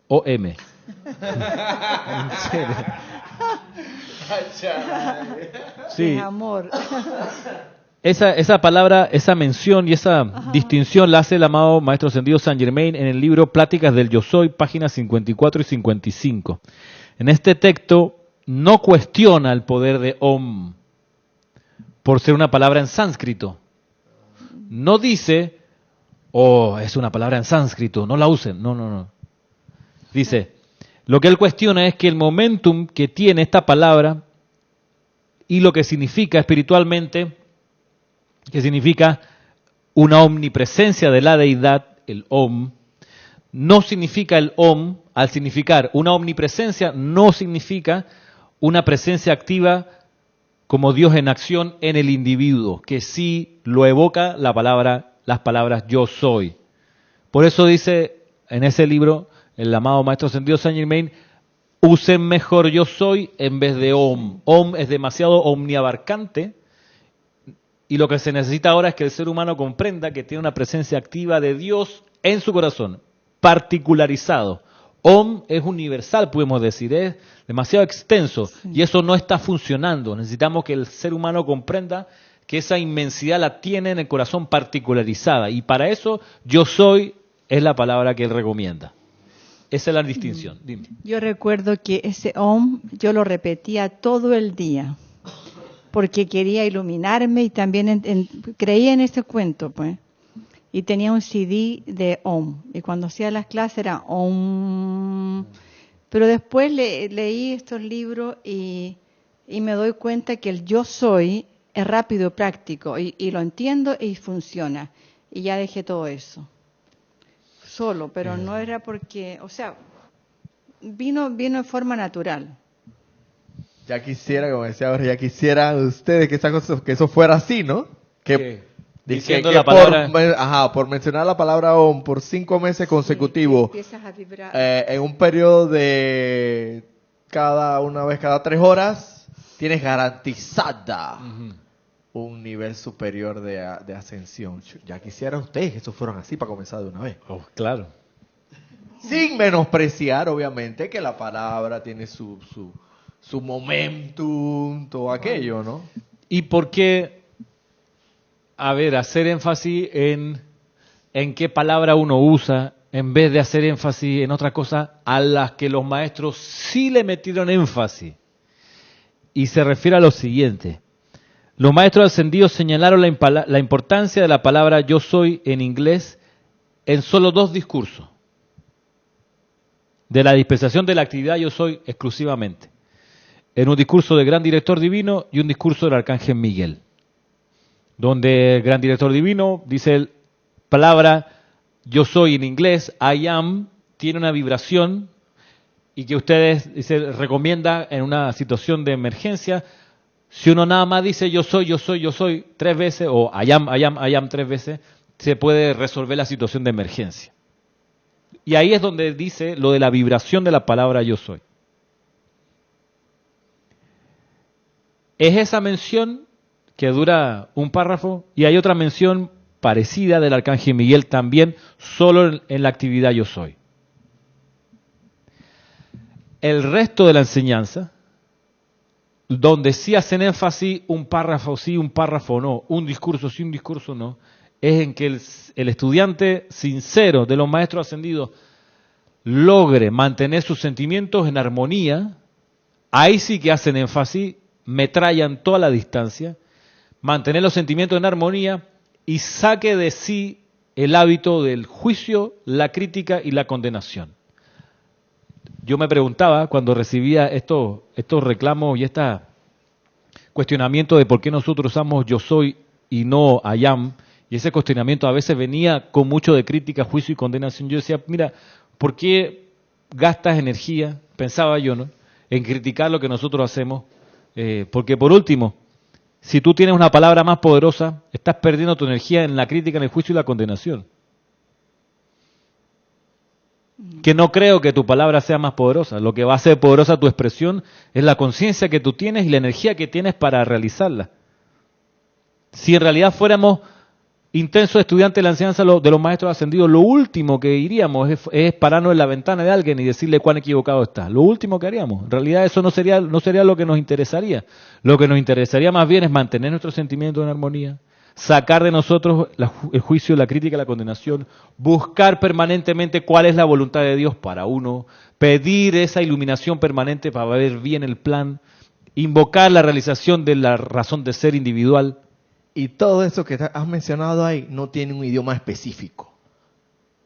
O-M. ¿En serio? Sí. Es amor. Esa palabra, esa mención y esa distinción la hace el amado Maestro Ascendido Saint Germain en el libro Pláticas del Yo Soy, páginas 54 y 55. En este texto no cuestiona el poder de Om por ser una palabra en sánscrito. No dice, es una palabra en sánscrito, no la usen. No. Dice, lo que él cuestiona es que el momentum que tiene esta palabra y lo que significa espiritualmente, que significa una omnipresencia de la deidad, el Om, no significa el Om, al significar una omnipresencia, no significa una presencia activa como Dios en acción en el individuo, que sí lo evoca las palabras yo soy. Por eso dice en ese libro, el amado Maestro Ascendido Saint Germain, usen mejor yo soy en vez de Om. Om es demasiado omniabarcante, y lo que se necesita ahora es que el ser humano comprenda que tiene una presencia activa de Dios en su corazón, particularizado. Om es universal, podemos decir, es demasiado extenso, y eso no está funcionando. Necesitamos que el ser humano comprenda que esa inmensidad la tiene en el corazón particularizada, y para eso yo soy es la palabra que él recomienda. Esa es la distinción. Dime. Yo recuerdo que ese Om yo lo repetía todo el día, porque quería iluminarme y también creía en ese cuento, pues. Y tenía un CD de Om, y cuando hacía las clases era Om. Pero después leí estos libros y me doy cuenta que el yo soy es rápido y práctico, y lo entiendo y funciona. Y ya dejé todo eso. Solo, pero no era porque, vino de forma natural. Ya quisiera, como decía ahora, ya quisieran ustedes que eso fuera así, ¿no? Diciendo la palabra... por mencionar la palabra Om por 5 meses consecutivos, Empiezas a vibrar. en un periodo de una vez cada 3 horas, tienes garantizada un nivel superior de ascensión. Ya quisiera ustedes que eso fueran así para comenzar de una vez. Oh, claro. Sin menospreciar, obviamente, que la palabra tiene su momentum, todo aquello, ¿no? ¿Y por qué, hacer énfasis en qué palabra uno usa, en vez de hacer énfasis en otras cosas a las que los maestros sí le metieron énfasis? Y se refiere a lo siguiente. Los maestros ascendidos señalaron la importancia de la palabra yo soy en inglés en solo 2 discursos. de la dispensación de la actividad yo soy exclusivamente, en un discurso del gran director divino y un discurso del arcángel Miguel, donde el gran director divino dice palabra yo soy en inglés, I am, tiene una vibración y que ustedes dice, recomienda en una situación de emergencia. Si uno nada más dice yo soy 3 veces o I am 3 veces, se puede resolver la situación de emergencia. Y ahí es donde dice lo de la vibración de la palabra yo soy. Es esa mención que dura un párrafo y hay otra mención parecida del arcángel Miguel también, solo en la actividad yo soy. El resto de la enseñanza, donde sí hacen énfasis un párrafo sí, un párrafo no, un discurso sí, un discurso no, es en que el estudiante sincero de los maestros ascendidos logre mantener sus sentimientos en armonía. Ahí sí que hacen énfasis, metrallan toda la distancia, mantener los sentimientos en armonía y saque de sí el hábito del juicio, la crítica y la condenación. Yo me preguntaba cuando recibía estos reclamos y este cuestionamiento de por qué nosotros usamos yo soy y no I am, y ese cuestionamiento a veces venía con mucho de crítica, juicio y condenación. Yo decía, mira, ¿por qué gastas energía, pensaba yo, ¿no?, en criticar lo que nosotros hacemos? Porque por último, si tú tienes una palabra más poderosa, estás perdiendo tu energía en la crítica, en el juicio y la condenación. Que no creo que tu palabra sea más poderosa. Lo que va a hacer poderosa tu expresión es la conciencia que tú tienes y la energía que tienes para realizarla. Si en realidad fuéramos intensos estudiantes de la enseñanza de los maestros ascendidos, lo último que iríamos es pararnos en la ventana de alguien y decirle cuán equivocado está. Lo último que haríamos. En realidad eso no sería lo que nos interesaría. Lo que nos interesaría más bien es mantener nuestros sentimientos en armonía, sacar de nosotros el juicio, la crítica, la condenación, buscar permanentemente cuál es la voluntad de Dios para uno, pedir esa iluminación permanente para ver bien el plan, invocar la realización de la razón de ser individual. Y todo eso que has mencionado ahí no tiene un idioma específico.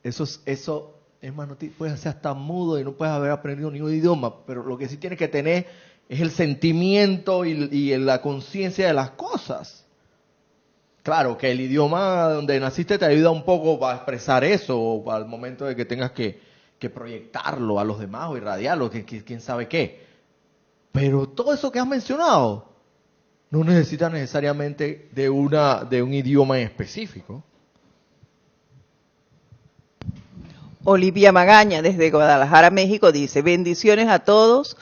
Eso es más, no puedes hacer hasta mudo y no puedes haber aprendido ningún idioma, pero lo que sí tienes que tener es el sentimiento y la conciencia de las cosas. Claro, que el idioma donde naciste te ayuda un poco a expresar eso, al momento de que tengas que proyectarlo a los demás o irradiarlo, quién sabe qué. Pero todo eso que has mencionado no necesita necesariamente de un idioma en específico. Olivia Magaña, desde Guadalajara, México, dice, bendiciones a todos.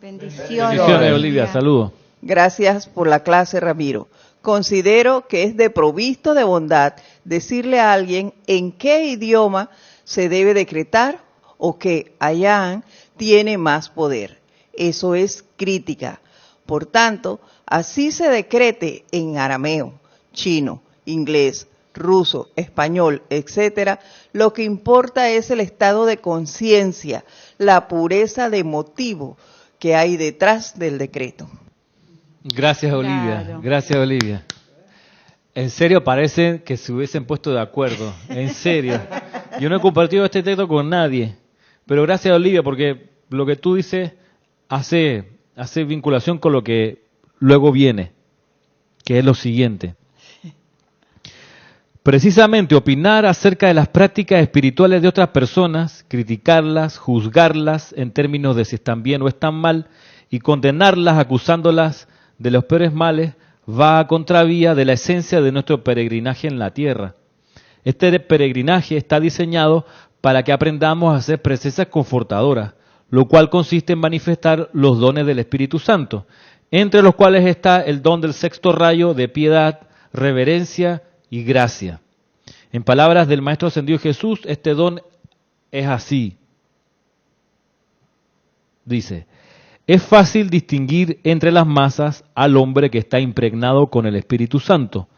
Bendiciones, Olivia, saludos. Gracias por la clase, Ramiro. Considero que es desprovisto de bondad decirle a alguien en qué idioma se debe decretar o que Ayán tiene más poder. Eso es crítica. Por tanto, así se decrete en arameo, chino, inglés, ruso, español, etcétera, lo que importa es el estado de conciencia, la pureza de motivo que hay detrás del decreto. Gracias, Olivia. Claro. Gracias, Olivia. En serio, parece que se hubiesen puesto de acuerdo. En serio. Yo no he compartido este texto con nadie. Pero gracias, Olivia, porque lo que tú dices hace vinculación con lo que luego viene, que es lo siguiente. Precisamente opinar acerca de las prácticas espirituales de otras personas, criticarlas, juzgarlas en términos de si están bien o están mal, y condenarlas acusándolas de los peores males, va a contravía de la esencia de nuestro peregrinaje en la tierra. Este peregrinaje está diseñado para que aprendamos a hacer presencias confortadoras, lo cual consiste en manifestar los dones del Espíritu Santo, entre los cuales está el don del sexto rayo de piedad, reverencia y gracia. En palabras del Maestro Ascendido Jesús, este don es así. Dice, es fácil distinguir entre las masas al hombre que está impregnado con el Espíritu Santo,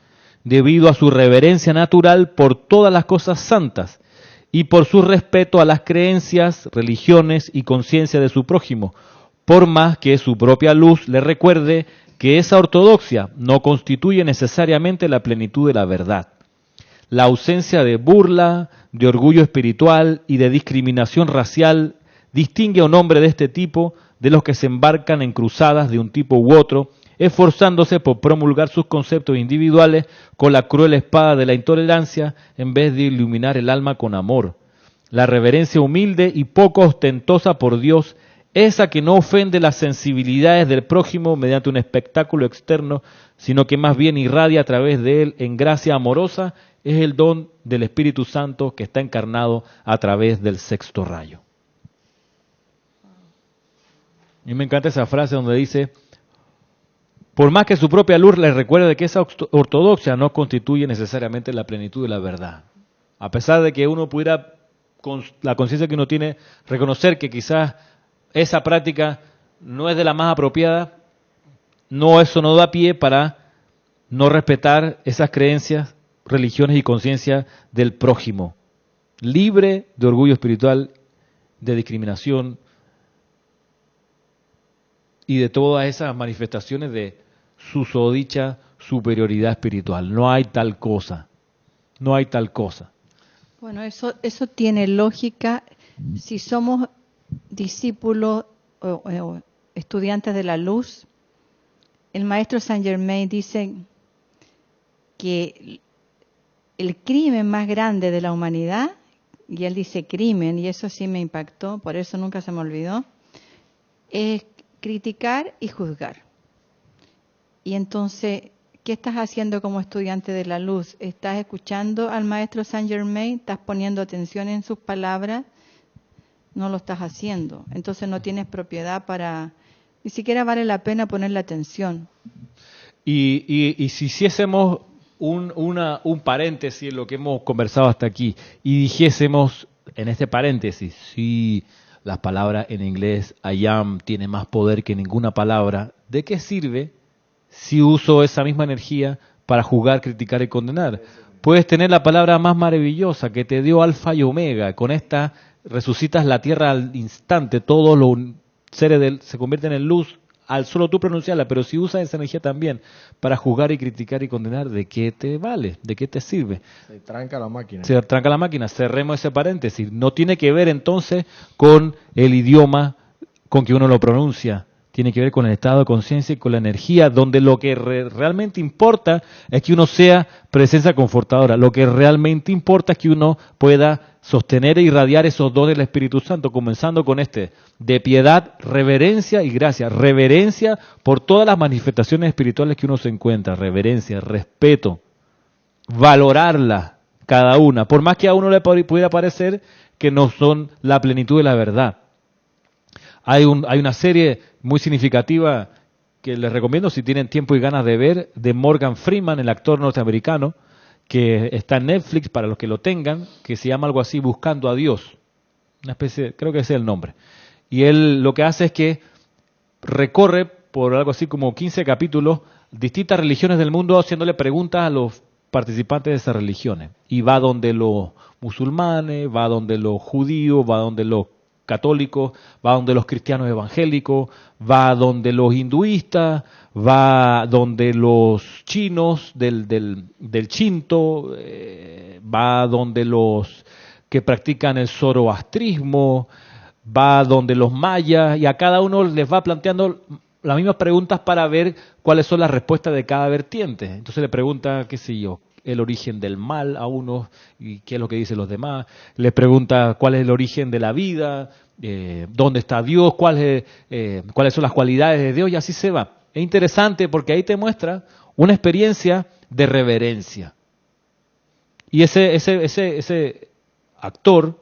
debido a su reverencia natural por todas las cosas santas y por su respeto a las creencias, religiones y conciencia de su prójimo, por más que su propia luz le recuerde que esa ortodoxia no constituye necesariamente la plenitud de la verdad. La ausencia de burla, de orgullo espiritual y de discriminación racial distingue a un hombre de este tipo de los que se embarcan en cruzadas de un tipo u otro, esforzándose por promulgar sus conceptos individuales con la cruel espada de la intolerancia en vez de iluminar el alma con amor. La reverencia humilde y poco ostentosa por Dios, esa que no ofende las sensibilidades del prójimo mediante un espectáculo externo, sino que más bien irradia a través de él en gracia amorosa, es el don del Espíritu Santo que está encarnado a través del sexto rayo. A mí me encanta esa frase donde dice, por más que su propia luz les recuerde que esa ortodoxia no constituye necesariamente la plenitud de la verdad. A pesar de que uno pudiera, con la conciencia que uno tiene, reconocer que quizás esa práctica no es de la más apropiada, eso no da pie para no respetar esas creencias, religiones y conciencia del prójimo, libre de orgullo espiritual, de discriminación y de todas esas manifestaciones de susodicha superioridad espiritual. No hay tal cosa, no hay tal cosa. Bueno, eso tiene lógica si somos discípulos o estudiantes de la luz. El maestro Saint Germain dice que el crimen más grande de la humanidad, y él dice crimen, y eso sí me impactó, por eso nunca se me olvidó, es criticar y juzgar. Y entonces, ¿qué estás haciendo como estudiante de la luz? ¿Estás escuchando al maestro Saint Germain? ¿Estás poniendo atención en sus palabras? No lo estás haciendo. Entonces no tienes propiedad para... Ni siquiera vale la pena ponerle atención. Y si hiciésemos un paréntesis en lo que hemos conversado hasta aquí y dijésemos en este paréntesis, sí, las palabras en inglés I am tiene más poder que ninguna palabra, ¿de qué sirve si uso esa misma energía para juzgar, criticar y condenar? Puedes tener la palabra más maravillosa que te dio Alfa y Omega, con esta resucitas la tierra al instante, todos los seres se convierten en luz al solo tú pronunciarla, pero si usas esa energía también para juzgar y criticar y condenar, ¿de qué te vale? ¿De qué te sirve? Se tranca la máquina. Se tranca la máquina, cerremos ese paréntesis. No tiene que ver entonces con el idioma con que uno lo pronuncia, tiene que ver con el estado de conciencia y con la energía, donde lo que realmente importa es que uno sea presencia confortadora, lo que realmente importa es que uno pueda sostener e irradiar esos dones del Espíritu Santo, comenzando con de piedad, reverencia y gracia. Reverencia por todas las manifestaciones espirituales que uno se encuentra, reverencia, respeto, valorarlas cada una, por más que a uno le pudiera parecer que no son la plenitud de la verdad. Hay una serie muy significativa que les recomiendo si tienen tiempo y ganas de ver, de Morgan Freeman, el actor norteamericano, que está en Netflix para los que lo tengan, que se llama algo así, Buscando a Dios. Una especie, creo que ese es el nombre. Y él lo que hace es que recorre por algo así como 15 capítulos distintas religiones del mundo haciéndole preguntas a los participantes de esas religiones. Y va donde los musulmanes, va donde los judíos, va donde los católicos, va donde los cristianos evangélicos, va donde los hinduistas, va donde los chinos del Shinto, va donde los que practican el zoroastrismo, va donde los mayas, y a cada uno les va planteando las mismas preguntas para ver cuáles son las respuestas de cada vertiente. Entonces le pregunta, qué sé yo, el origen del mal a unos y qué es lo que dicen los demás. Les pregunta cuál es el origen de la vida, dónde está Dios, cuáles son las cualidades de Dios, y así se va. Es interesante porque ahí te muestra una experiencia de reverencia. Y ese actor,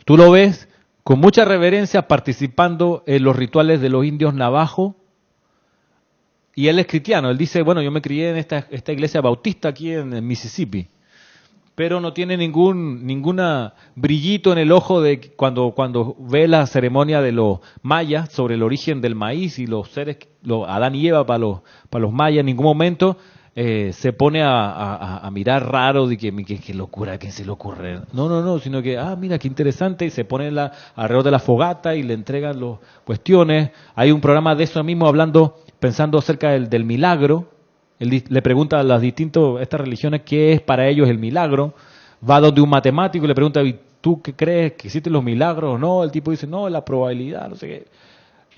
tú lo ves con mucha reverencia participando en los rituales de los indios navajo. Y él es cristiano, él dice, bueno, yo me crié en esta iglesia bautista aquí en Mississippi, pero no tiene ninguna brillito en el ojo de cuando ve la ceremonia de los mayas sobre el origen del maíz y los seres, Adán y Eva para los mayas, en ningún momento se pone a mirar raro de que locura, ¿quién se le ocurre? No, sino que, mira qué interesante, y se pone alrededor de la fogata y le entregan las cuestiones. Hay un programa de eso mismo pensando acerca del milagro. Él le pregunta a estas religiones qué es para ellos el milagro. Va donde un matemático y le pregunta, ¿tú qué crees? ¿Que existen los milagros o no? El tipo dice, no, la probabilidad, no sé qué.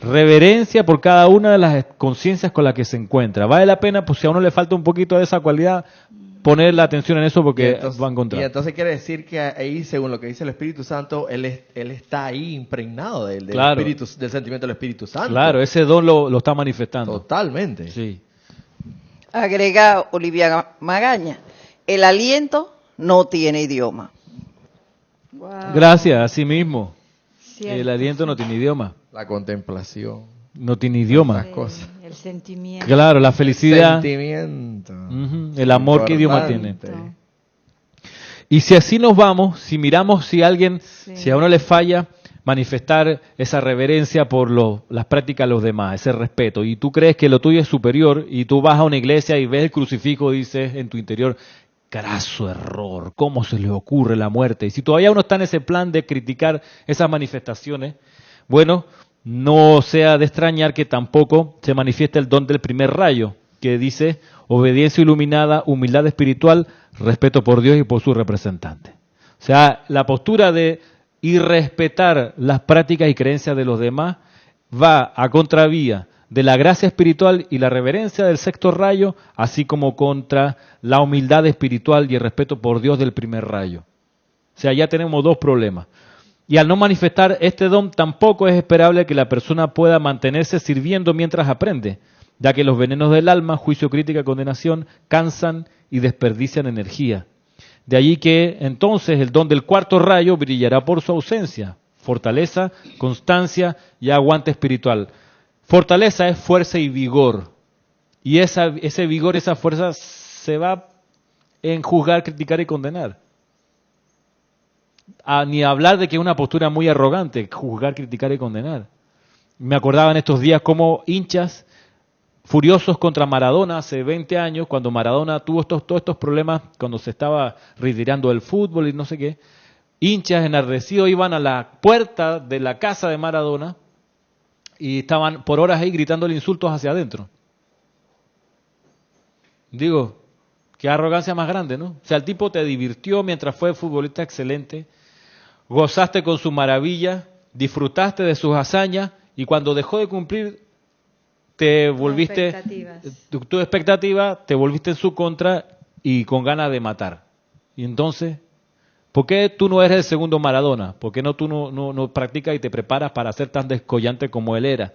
Reverencia por cada una de las conciencias con las que se encuentra. Vale la pena, pues si a uno le falta un poquito de esa cualidad, poner la atención en eso porque va a encontrar. Y entonces quiere decir que ahí, según lo que dice el Espíritu Santo, él está ahí impregnado del Claro. Espíritu, del sentimiento del Espíritu Santo. Claro, ese don lo está manifestando. Totalmente. Sí. Agrega Olivia Magaña, el aliento no tiene idioma. Wow. Gracias, así mismo. Cierto, El aliento no sí. tiene idioma. La contemplación. No tiene idioma. Las cosas. El sentimiento. Claro, la felicidad, Sentimiento. el amor que idioma tiene. Importante. Y si así nos vamos, si miramos si alguien, Sí. si a uno le falla manifestar esa reverencia por las prácticas de los demás, ese respeto, y tú crees que lo tuyo es superior, y tú vas a una iglesia y ves el crucifijo y dices en tu interior, carazo error, ¿cómo se le ocurre la muerte? Y si todavía uno está en ese plan de criticar esas manifestaciones, bueno, no sea de extrañar que tampoco se manifieste el don del primer rayo, que dice obediencia iluminada, humildad espiritual, respeto por Dios y por su representante. O sea, la postura de irrespetar las prácticas y creencias de los demás va a contravía de la gracia espiritual y la reverencia del sexto rayo, así como contra la humildad espiritual y el respeto por Dios del primer rayo. O sea, ya tenemos dos problemas. Y al no manifestar este don, tampoco es esperable que la persona pueda mantenerse sirviendo mientras aprende, ya que los venenos del alma, juicio, crítica, condenación, cansan y desperdician energía. De allí que entonces el don del cuarto rayo brillará por su ausencia, fortaleza, constancia y aguante espiritual. Fortaleza es fuerza y vigor, y ese vigor, esa fuerza se va en juzgar, criticar y condenar. Ni hablar de que es una postura muy arrogante, juzgar, criticar y condenar. Me acordaba en estos días como hinchas furiosos contra Maradona hace 20 años, cuando Maradona tuvo todos estos problemas, cuando se estaba retirando del fútbol y no sé qué, hinchas enardecidos iban a la puerta de la casa de Maradona y estaban por horas ahí gritándole insultos hacia adentro. Digo, qué arrogancia más grande, ¿no? O sea, el tipo te divirtió mientras fue futbolista excelente, gozaste con su maravilla, disfrutaste de sus hazañas y cuando dejó de cumplir te volviste, tu expectativa, te volviste en su contra y con ganas de matar. Y entonces, ¿por qué tú no eres el segundo Maradona? ¿Por qué tú no practicas y te preparas para ser tan descollante como él era?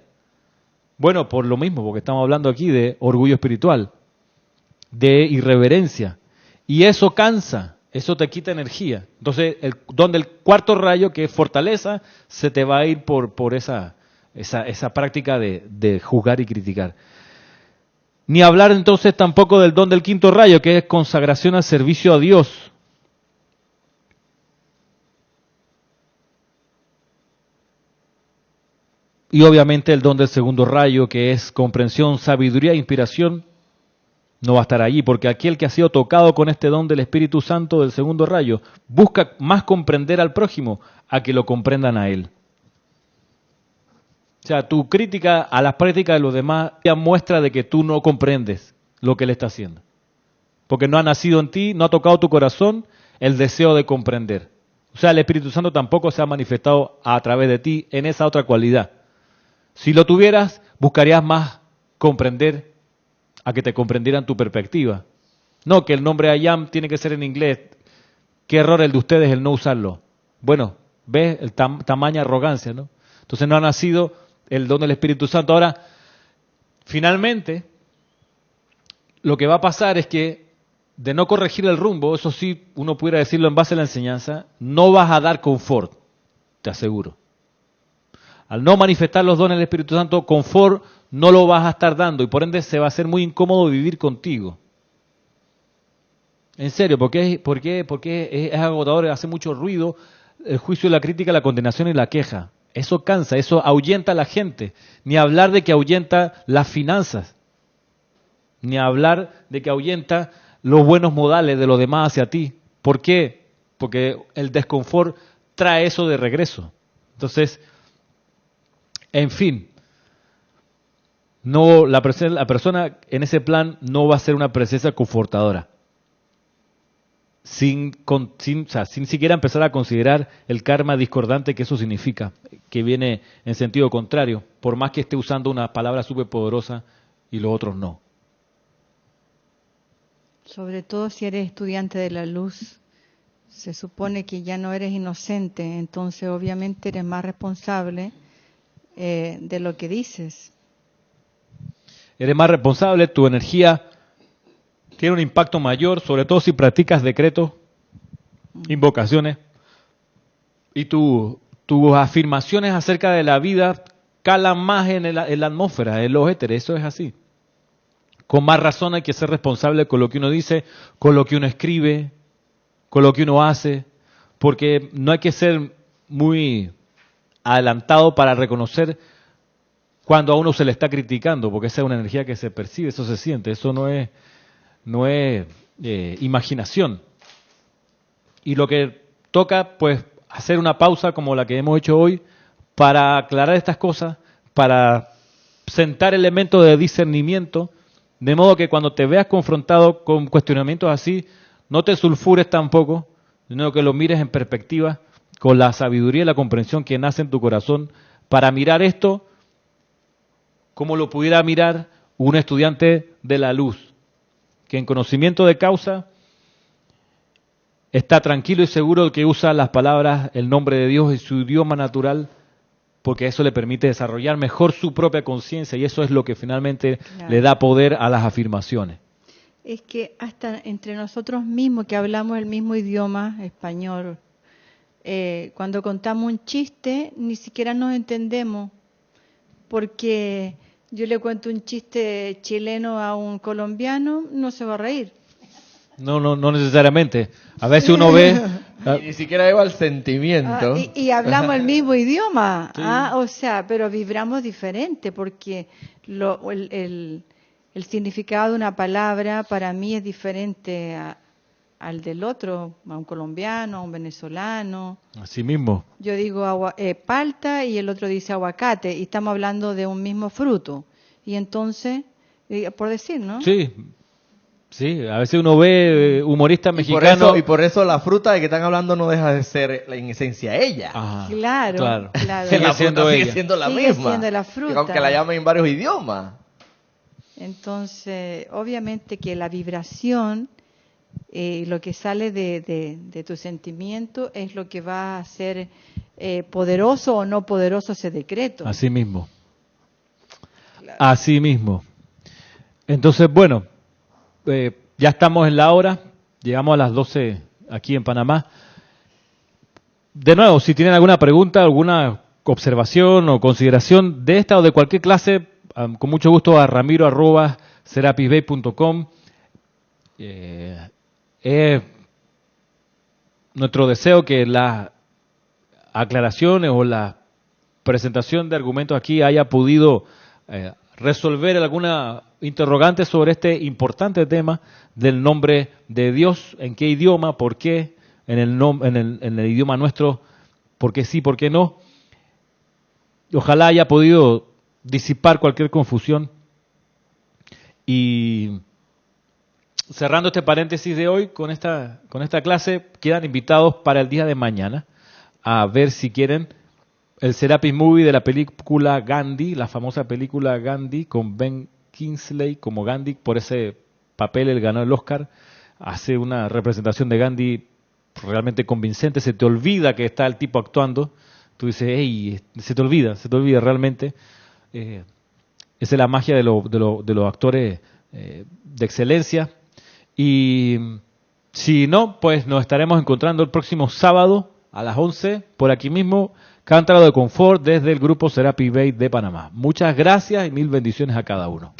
Bueno, por lo mismo, porque estamos hablando aquí de orgullo espiritual, de irreverencia. Y eso cansa, eso te quita energía. Entonces, el don del cuarto rayo, que es fortaleza, se te va a ir por esa práctica de juzgar y criticar. Ni hablar entonces tampoco del don del quinto rayo, que es consagración al servicio a Dios. Y obviamente el don del segundo rayo, que es comprensión, sabiduría e inspiración, no va a estar allí, porque aquel que ha sido tocado con este don del Espíritu Santo del segundo rayo, busca más comprender al prójimo a que lo comprendan a él. O sea, tu crítica a las prácticas de los demás ya muestra de que tú no comprendes lo que él está haciendo. Porque no ha nacido en ti, no ha tocado tu corazón el deseo de comprender. O sea, el Espíritu Santo tampoco se ha manifestado a través de ti en esa otra cualidad. Si lo tuvieras, buscarías más comprender a que te comprendieran tu perspectiva. No, que el nombre Ayam tiene que ser en inglés. Qué error el de ustedes el no usarlo. Bueno, ves el tamaña arrogancia, ¿no? Entonces no ha nacido el don del Espíritu Santo. Ahora, finalmente, lo que va a pasar es que de no corregir el rumbo, eso sí, uno pudiera decirlo en base a la enseñanza, no vas a dar confort, te aseguro. Al no manifestar los dones del Espíritu Santo, confort no lo vas a estar dando y por ende se va a hacer muy incómodo vivir contigo. En serio, porque es agotador, hace mucho ruido el juicio, la crítica, la condenación y la queja. Eso cansa, eso ahuyenta a la gente. Ni hablar de que ahuyenta las finanzas, ni hablar de que ahuyenta los buenos modales de los demás hacia ti. ¿Por qué? Porque el desconfort trae eso de regreso. Entonces, en fin, no, la persona en ese plan no va a ser una presencia confortadora. sin siquiera empezar a considerar el karma discordante que eso significa, que viene en sentido contrario, por más que esté usando una palabra súper poderosa y los otros no. Sobre todo si eres estudiante de la luz, se supone que ya no eres inocente, entonces obviamente eres más responsable de lo que dices. Eres más responsable, tu energía tiene un impacto mayor, sobre todo si practicas decretos, invocaciones, y tus afirmaciones acerca de la vida calan más en la atmósfera, en los éteres, eso es así. Con más razón hay que ser responsable con lo que uno dice, con lo que uno escribe, con lo que uno hace, porque no hay que ser muy adelantado para reconocer cuando a uno se le está criticando, porque esa es una energía que se percibe, eso se siente, eso no es imaginación. Y lo que toca, pues, hacer una pausa como la que hemos hecho hoy para aclarar estas cosas, para sentar elementos de discernimiento, de modo que cuando te veas confrontado con cuestionamientos así, no te sulfures tampoco, sino que lo mires en perspectiva, con la sabiduría y la comprensión que nace en tu corazón, para mirar esto como lo pudiera mirar un estudiante de la luz, que en conocimiento de causa está tranquilo y seguro de que usa las palabras, el nombre de Dios y su idioma natural, porque eso le permite desarrollar mejor su propia conciencia y eso es lo que finalmente le da poder a las afirmaciones. Es que hasta entre nosotros mismos que hablamos el mismo idioma español, cuando contamos un chiste ni siquiera nos entendemos, porque yo le cuento un chiste chileno a un colombiano, no se va a reír. No necesariamente. A veces uno ve... Y ni siquiera lleva el sentimiento. Y hablamos el mismo idioma, Sí. o sea, pero vibramos diferente, porque el significado de una palabra para mí es diferente al del otro, a un colombiano, a un venezolano. Así mismo. Yo digo palta y el otro dice aguacate y estamos hablando de un mismo fruto. Y entonces, por decir, ¿no? Sí, a veces uno ve humoristas mexicanos... Y por eso la fruta de que están hablando no deja de ser en esencia ella. Ajá, Claro. Sigue La siendo fruta sigue ella. siendo la Sigue misma. siendo la fruta. Aunque la llamen en varios idiomas. Entonces, obviamente que la vibración, lo que sale de tu sentimiento es lo que va a hacer poderoso o no poderoso ese decreto. Así mismo. Así mismo. Entonces, bueno, ya estamos en la hora, llegamos a las 12 aquí en Panamá. De nuevo, si tienen alguna pregunta, alguna observación o consideración de esta o de cualquier clase, con mucho gusto a ramiro@serapisbay.com. Es nuestro deseo que las aclaraciones o la presentación de argumentos aquí haya podido resolver alguna interrogante sobre este importante tema del nombre de Dios, en qué idioma, por qué, en el idioma nuestro, por qué sí, por qué no. Ojalá haya podido disipar cualquier confusión. Y cerrando este paréntesis de hoy con esta clase, quedan invitados para el día de mañana a ver si quieren el Serapis Movie de la película Gandhi, la famosa película Gandhi con Ben Kingsley como Gandhi. Por ese papel él ganó el Oscar. Hace una representación de Gandhi realmente convincente. Se te olvida que está el tipo actuando. Tú dices, hey, se te olvida realmente. Esa es la magia de los actores de excelencia. Y si no, pues nos estaremos encontrando el próximo sábado a las 11 por aquí mismo, Cántaro de Confort desde el grupo Serapis Bay de Panamá. Muchas gracias y mil bendiciones a cada uno.